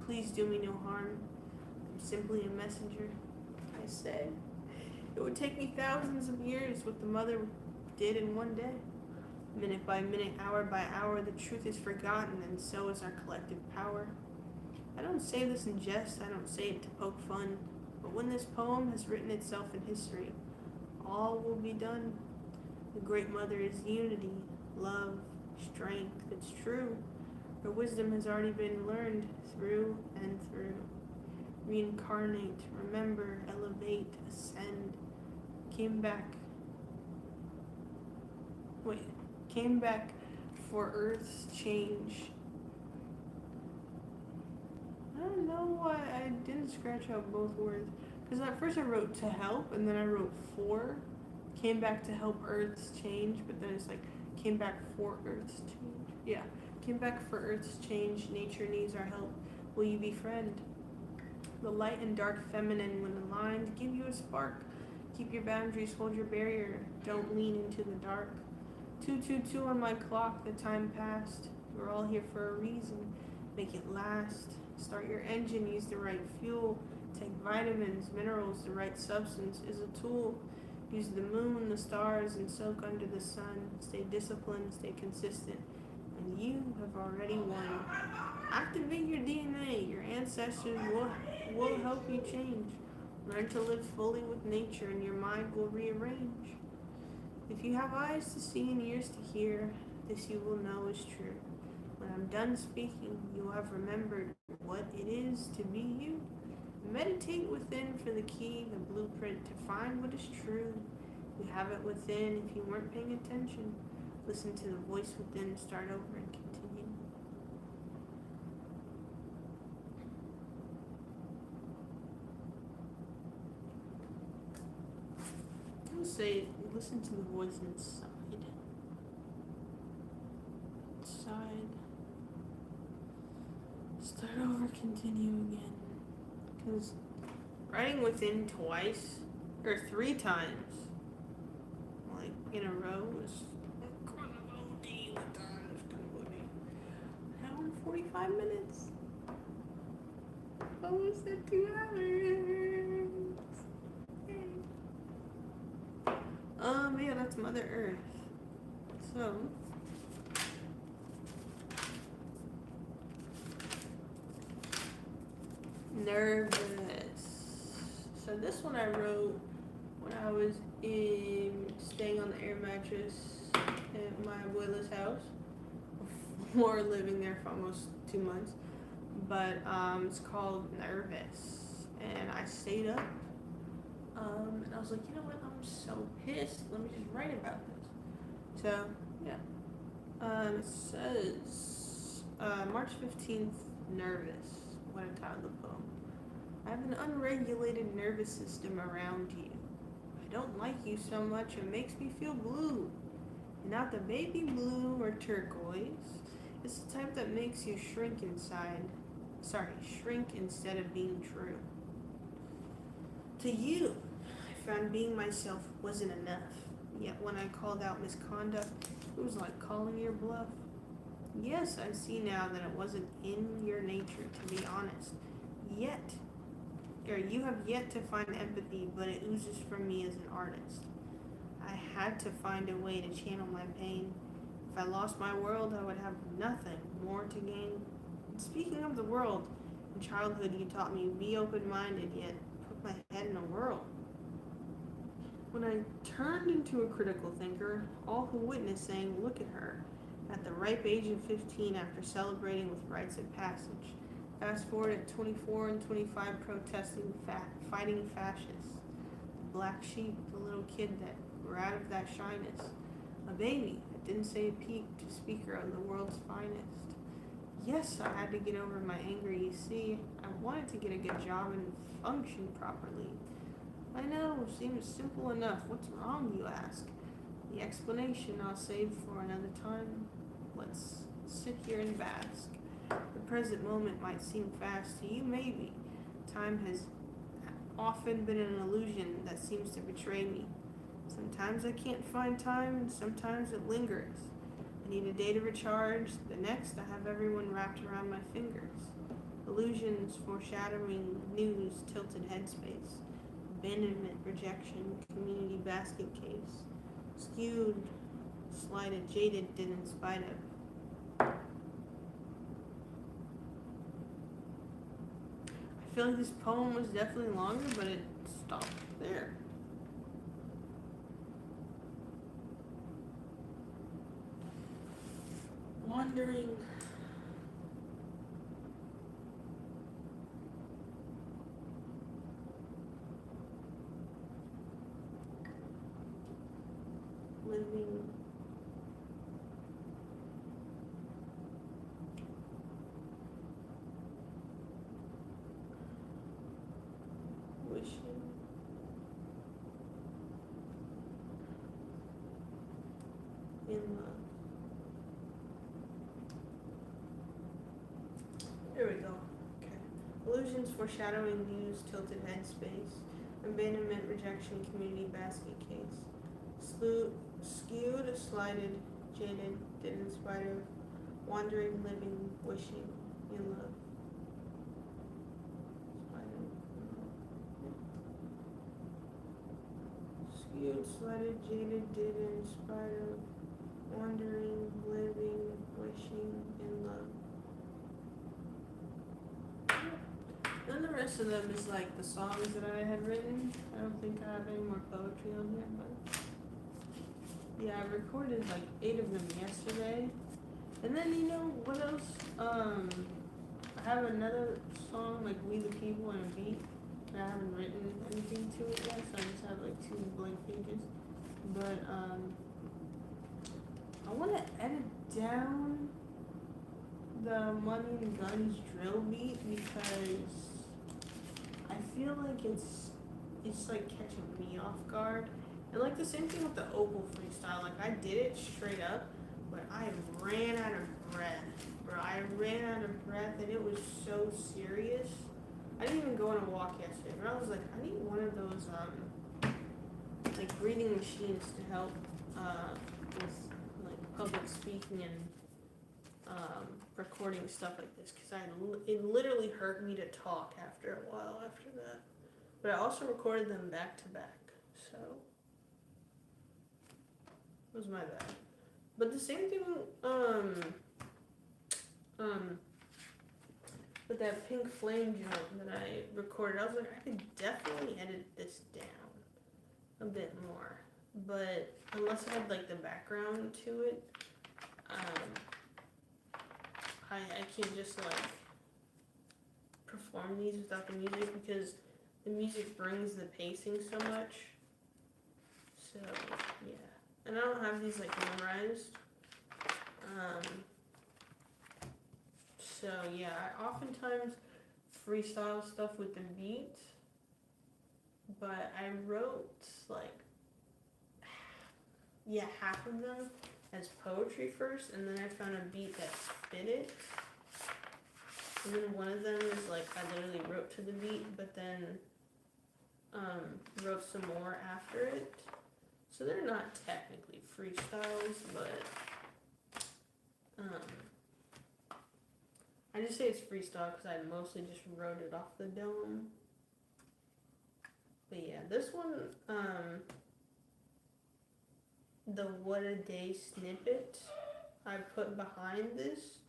Speaker 1: Please do me no harm. I'm simply a messenger. I say, it would take me thousands of years what the Mother did in one day. Minute by minute, hour by hour, the truth is forgotten, and so is our collective power. I don't say this in jest, I don't say it to poke fun, but when this poem has written itself in history, all will be done. The Great Mother is unity, love, strength, it's true. Her wisdom has already been learned through and through. Reincarnate, remember, elevate, ascend. Came back for Earth's change. I don't know why I didn't scratch out both words. Because at first I wrote to help, and then I wrote for. Came back to help Earth's change, but then it's like, came back for Earth's change. Yeah, came back for Earth's change. Nature needs our help. Will you befriend? The light and dark feminine, when aligned, give you a spark. Keep your boundaries, hold your barrier. Don't lean into the dark. 222 on my clock, the time passed. We're all here for a reason. Make it last. Start your engine, use the right fuel. Take vitamins, minerals, the right substance is a tool. Use the moon, the stars, and soak under the sun. Stay disciplined, stay consistent, and you have already won. Activate your DNA. Your ancestors will help you change. Learn to live fully with nature, and your mind will rearrange. If you have eyes to see and ears to hear, this you will know is true. When I'm done speaking, you will have remembered what it is to be you. Meditate within for the key, the blueprint to find what is true. You have it within if you weren't paying attention. Listen to the voice within, start over and continue. I would say listen to the voice inside. Start over, continue again. Because writing within twice or 3 times, like in a row, is kind of OD with time. It's kind of OD. An hour and 45 minutes. Almost at 2 hours. Yeah, that's Mother Earth. So. Nervous. So this one I wrote when I was staying on the air mattress at my abuela's house before living there for almost 2 months. But it's called Nervous, and I stayed up. And I was like, you know what? I'm so pissed. Let me just write about this. So yeah. It says March 15th. Nervous. What I titled the poem. I have an unregulated nervous system around you. I don't like you so much, it makes me feel blue. Not the baby blue or turquoise. It's the type that makes you shrink instead of being true. To you, I found being myself wasn't enough. Yet when I called out misconduct, it was like calling your bluff. Yes, I see now that it wasn't in your nature to be honest. You have yet to find empathy, but it oozes from me as an artist. I had to find a way to channel my pain. If I lost my world, I would have nothing more to gain. And speaking of the world, in childhood you taught me be open-minded, yet put my head in a whirl. When I turned into a critical thinker, all who witnessed saying, look at her. At the ripe age of 15 after celebrating with rites of passage. Fast forward at 24 and 25 protesting, fighting fascists. The black sheep, the little kid that grew out of that shyness. A baby. It didn't say peaked speaker of the world's finest. Yes, I had to get over my anger, you see. I wanted to get a good job and function properly. I know, seems simple enough. What's wrong, you ask? The explanation I'll save for another time. Let's sit here and bask. The present moment might seem fast to you, maybe. Time has often been an illusion that seems to betray me. Sometimes I can't find time, and sometimes it lingers. I need a day to recharge. The next, I have everyone wrapped around my fingers. Illusions foreshadowing news, tilted headspace. Abandonment, rejection, community basket case. Skewed, slighted, jaded, did in spite of. I feel like this poem was definitely longer, but it stopped there. Wandering. Living. Wishing. In love. There we go. Okay. Illusions foreshadowing news, tilted headspace. Abandonment, rejection, community basket case. Skewed, slighted, jaded, did in spite of. Wandering, living, wishing, in love. Skewed, slighted, jaded, did in spite of. Wandering, living, wishing, in love. Then the rest of them is like the songs that I had written. I don't think I have any more poetry on here, but yeah, I recorded like 8 of them yesterday. And then you know what else? I have another song like We the People and a beat. And I haven't written anything to it yet, so I just have like 2 blank pages. But I want to edit down the Money and Guns drill beat because I feel like it's like catching me off guard. And like the same thing with the Opal freestyle. Like I did it straight up, but I ran out of breath. Bro, I ran out of breath and it was so serious. I didn't even go on a walk yesterday, but I was like, I need one of those like breathing machines to help with like public speaking and recording stuff like this, because it literally hurt me to talk after a while after that. But I also recorded them back to back, so it was my bad. But the same thing with that Pink Flame joint that I recorded, I was like, I could definitely edit this down a bit more. But unless I had like the background to it, I can't just like perform these without the music, because the music brings the pacing so much. So yeah, and I don't have these like memorized. So yeah, I oftentimes freestyle stuff with the beat, but I wrote like half of them as poetry first, and then I found a beat that fit it. And then one of them is like I literally wrote to the beat, but then wrote some more after it. So they're not technically freestyles, but I just say it's freestyle because I mostly just wrote it off the dome. But yeah, this one, the What a Day snippet I put behind this,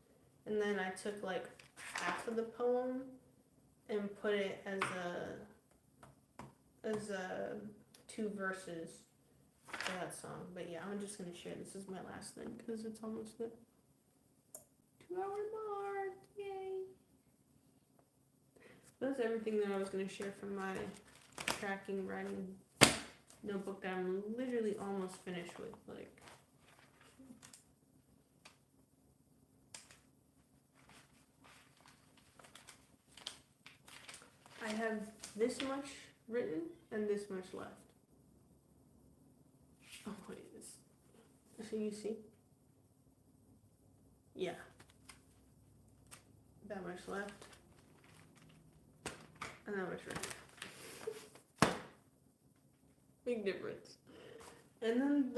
Speaker 1: and then I took like half of the poem and put it as a 2 verses for that song. But yeah, I'm just gonna share this as my last thing because it's almost the 2-hour mark. Yay! That's everything that I was gonna share from my tracking writing notebook that I'm literally almost finished with. Like, have this much written and this much left. Oh wait, this. So you see? Yeah. That much left. And that much right. Big difference. And then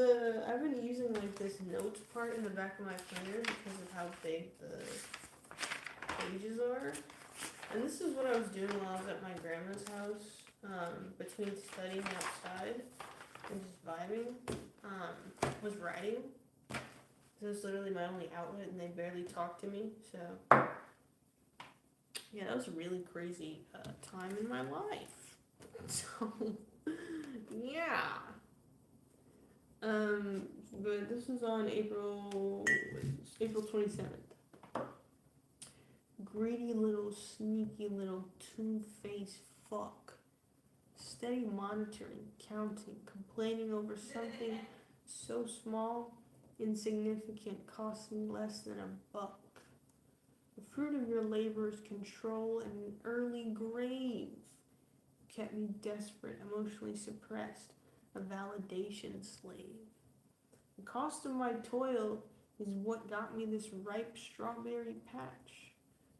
Speaker 1: I've been using like this notes part in the back of my planner because of how big the pages are. And this is what I was doing while I was at my grandma's house, between studying outside and just vibing, was writing. This was literally my only outlet and they barely talked to me, so yeah, that was a really crazy time in my life. So, yeah. But this was on April 27th. Greedy little, sneaky little two-faced fuck. Steady monitoring, counting, complaining over something so small, insignificant, costing less than $1. The fruit of your labor is control and an early grave. Kept me desperate, emotionally suppressed, a validation slave. The cost of my toil is what got me this ripe strawberry patch.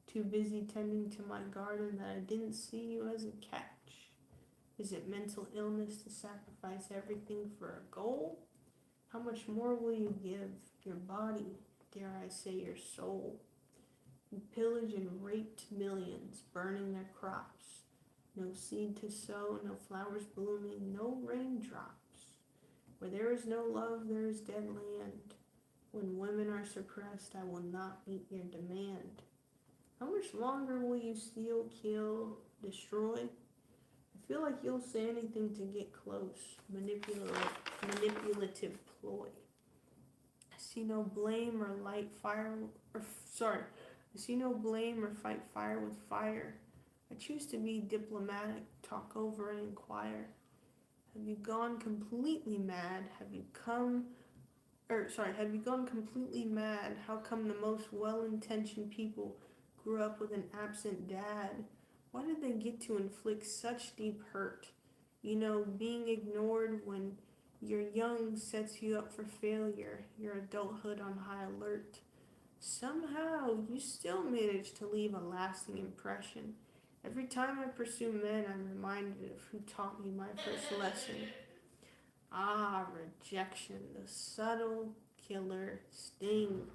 Speaker 1: Too busy tending to my garden that I didn't see you as a catch. Is it mental illness to sacrifice everything for a goal? How much more will you give your body, dare I say your soul? You pillage and raped millions, burning their crops. No seed to sow, no flowers blooming, no raindrops. Where there is no love, there is dead land. When women are suppressed, I will not meet your demand. How much longer will you steal, kill, destroy? I feel like you'll say anything to get close. Manipulative ploy. I see no blame or light fire, I see no blame or fight fire with fire. I choose to be diplomatic, talk over and inquire. Have you gone completely mad? Have you gone completely mad? How come the most well-intentioned people grew up with an absent dad? Why did they get to inflict such deep hurt? You know, being ignored when you're young sets you up for failure, your adulthood on high alert. Somehow, you still manage to leave a lasting impression. Every time I pursue men, I'm reminded of who taught me my first lesson. Ah, rejection, the subtle killer sting.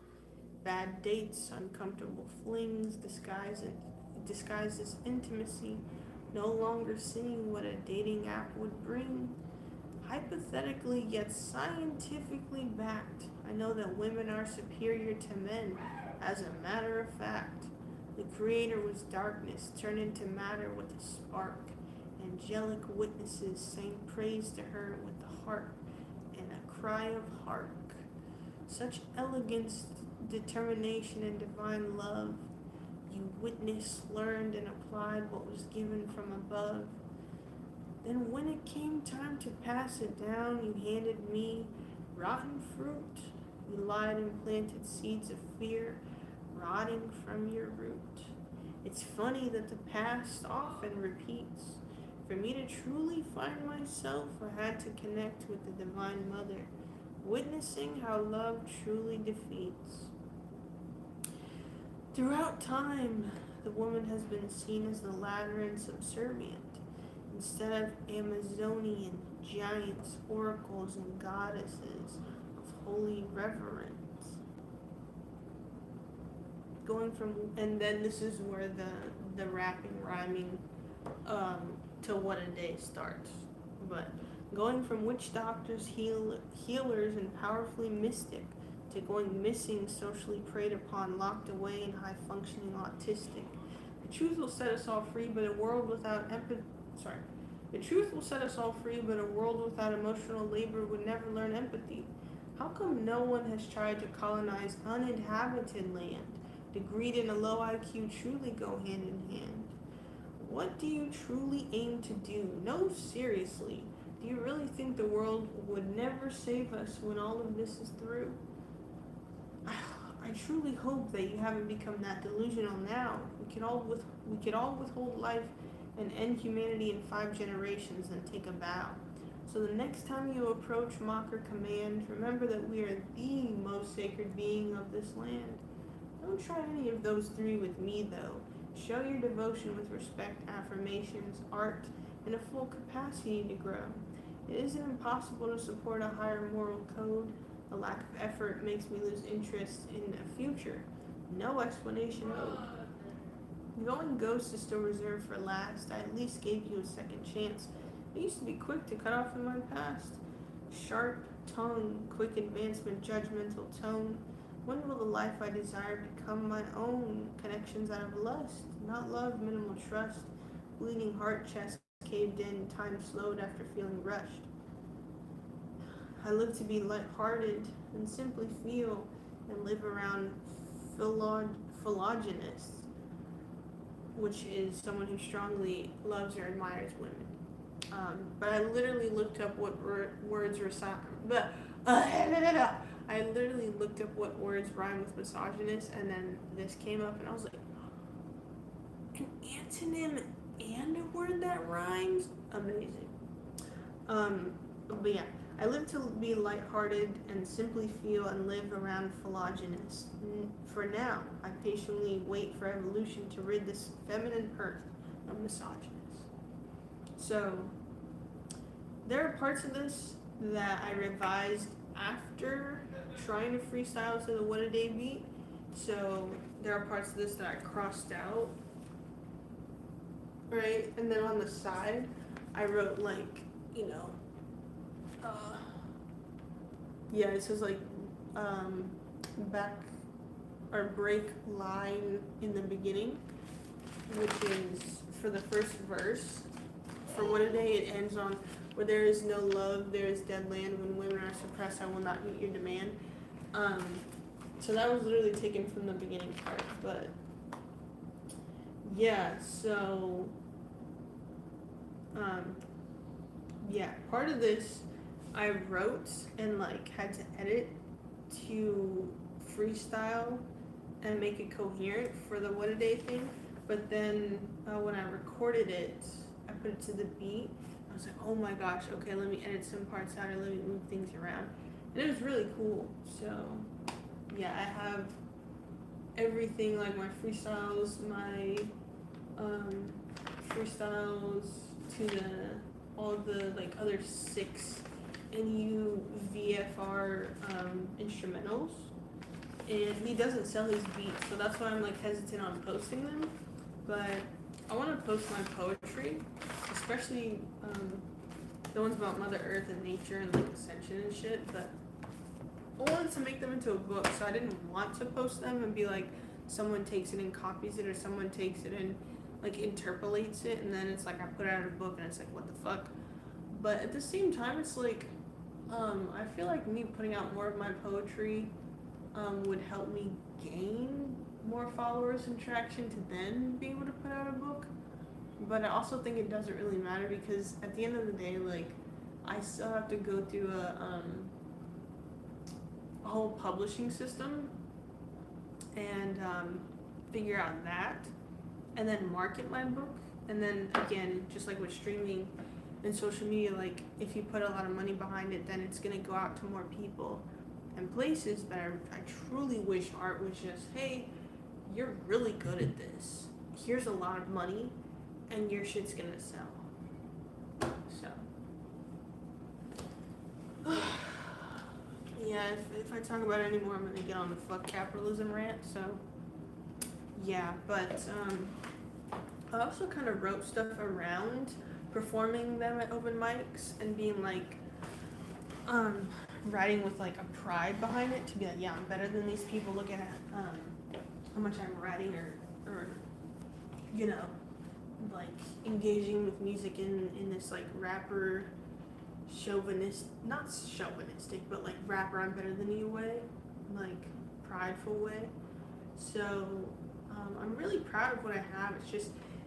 Speaker 1: Bad dates, uncomfortable flings, disguised as intimacy, no longer seeing what a dating app would bring. Hypothetically yet scientifically backed, I know that women are superior to men, as a matter of fact. The creator was darkness, turned into matter with a spark. Angelic witnesses sang praise to her with the harp and a cry of hark. Such elegance, determination, and divine love. You witnessed, learned, and applied what was given from above. Then when it came time to pass it down, you handed me rotten fruit. You lied and planted seeds of fear, rotting from your root. It's funny that the past often repeats. For me to truly find myself, I had to connect with the Divine Mother, witnessing how love truly defeats. Throughout time, the woman has been seen as the latter and subservient, instead of Amazonian giants, oracles, and goddesses of holy reverence. And then this is where the rapping, rhyming, to what a day starts. But going from witch doctors, healers, and powerfully mystic, to going missing, socially preyed upon, locked away, and high-functioning autistic. The truth will set us all free, but a world without The truth will set us all free, but a world without emotional labor would never learn empathy. How come no one has tried to colonize uninhabited land? The greed and a low IQ truly go hand in hand. What do you truly aim to do? No, seriously. Do you really think the world would never save us when all of this is through? I truly hope that you haven't become that delusional now. We could all withhold life and end humanity in 5 generations, then take a bow. So the next time you approach mock or command, remember that we are the most sacred being of this land. Don't try any of those 3 with me, though. Show your devotion with respect, affirmations, art, and a full capacity to grow. It isn't impossible to support a higher moral code. A lack of effort makes me lose interest in a future. No explanation owed. Going ghost is still reserved for last. I at least gave you a second chance. I used to be quick to cut off in my past. Sharp tongue, quick advancement, judgmental tone. When will the life I desire become my own? Connections out of lust, not love, minimal trust. Bleeding heart, chest caved in, time slowed after feeling rushed. I live to be light-hearted and simply feel and live around philogenists, which is someone who strongly loves or admires women. But I literally looked up what words I literally looked up what words rhyme with misogynist, and then this came up, and I was like, an antonym and a word that rhymes? Amazing. But yeah, I live to be lighthearted and simply feel and live around philogenists. For now, I patiently wait for evolution to rid this feminine earth of misogynists. So, there are parts of this that I revised after trying to freestyle to the What a Day beat. So, there are parts of this that I crossed out, right? And then on the side, I wrote like, you know, yeah, it says like back or break line in the beginning, which is for the first verse. For What a Day, it ends on, where there is no love, there is dead land. When women are suppressed, I will not meet your demand. So that was literally taken from the beginning part, but yeah, so yeah, part of this I wrote and like had to edit to freestyle and make it coherent for the What a Day thing. But then when I recorded it, I put it to the beat. I was like, oh my gosh, okay, let me edit some parts out or let me move things around. And it was really cool. So yeah, I have everything, like my freestyles, my freestyles to the all the like other 6 NU VFR instrumentals, and he doesn't sell his beats, so that's why I'm like hesitant on posting them. But I want to post my poetry, especially the ones about Mother Earth and nature and like ascension and shit. But I wanted to make them into a book, so I didn't want to post them and be like, someone takes it and copies it, or someone takes it and like interpolates it, and then it's like I put out a book and it's like, what the fuck. But at the same time, it's like I feel like me putting out more of my poetry would help me gain more followers and traction to then be able to put out a book. But I also think it doesn't really matter, because at the end of the day, like, I still have to go through a whole publishing system and figure out that, and then market my book. And then again, just like with streaming and social media, like if you put a lot of money behind it, then it's gonna go out to more people and places. But I truly wish art was just, hey, you're really good at this, here's a lot of money and your shit's gonna sell. So yeah, if I talk about it anymore, I'm gonna get on the fuck capitalism rant. So yeah, but I also kind of wrote stuff around performing them at open mics and being like writing with like a pride behind it, to be like, yeah, I'm better than these people, looking at how much I'm writing, or you know, like engaging with music in this like rapper not chauvinistic, but like rapper I'm better than you way, like prideful way. So I'm really proud of what I have.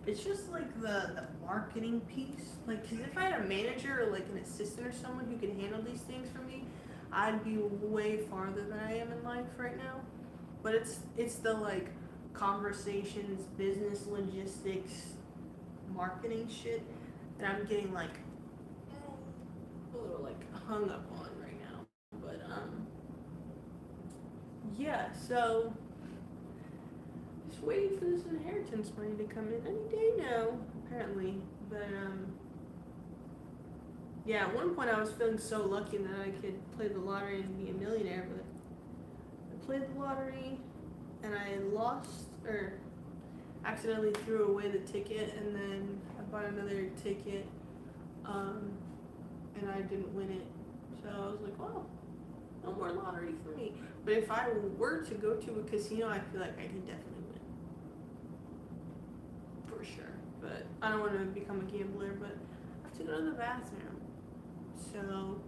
Speaker 1: It's just like the marketing piece. Like, cause if I had a manager or like an assistant or someone who could handle these things for me, I'd be way farther than I am in life right now. But it's the like conversations, business logistics, marketing shit that I'm getting like a little like hung up on right now. But yeah, so just waiting for this inheritance money to come in any day now, apparently. But yeah, at one point I was feeling so lucky that I could play the lottery and be a millionaire, but I played the lottery and I lost or accidentally threw away the ticket, and then I bought another ticket and I didn't win it. So I was like, well, no more lottery for me. But if I were to go to a casino, I feel like I could definitely win. For sure. But I don't want to become a gambler, but I have to go to the bathroom. So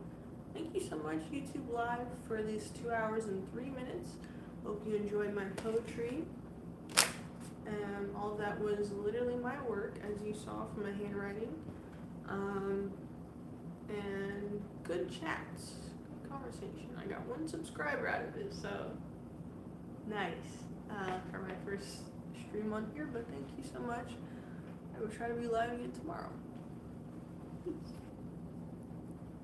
Speaker 1: thank you so much, YouTube Live, for these 2 hours and 3 minutes. Hope you enjoyed my poetry. And all that was literally my work, as you saw from my handwriting. And good chats, good conversation. I got 1 subscriber out of it, so nice for my first stream on here. But thank you so much. I will try to be live again tomorrow. Peace.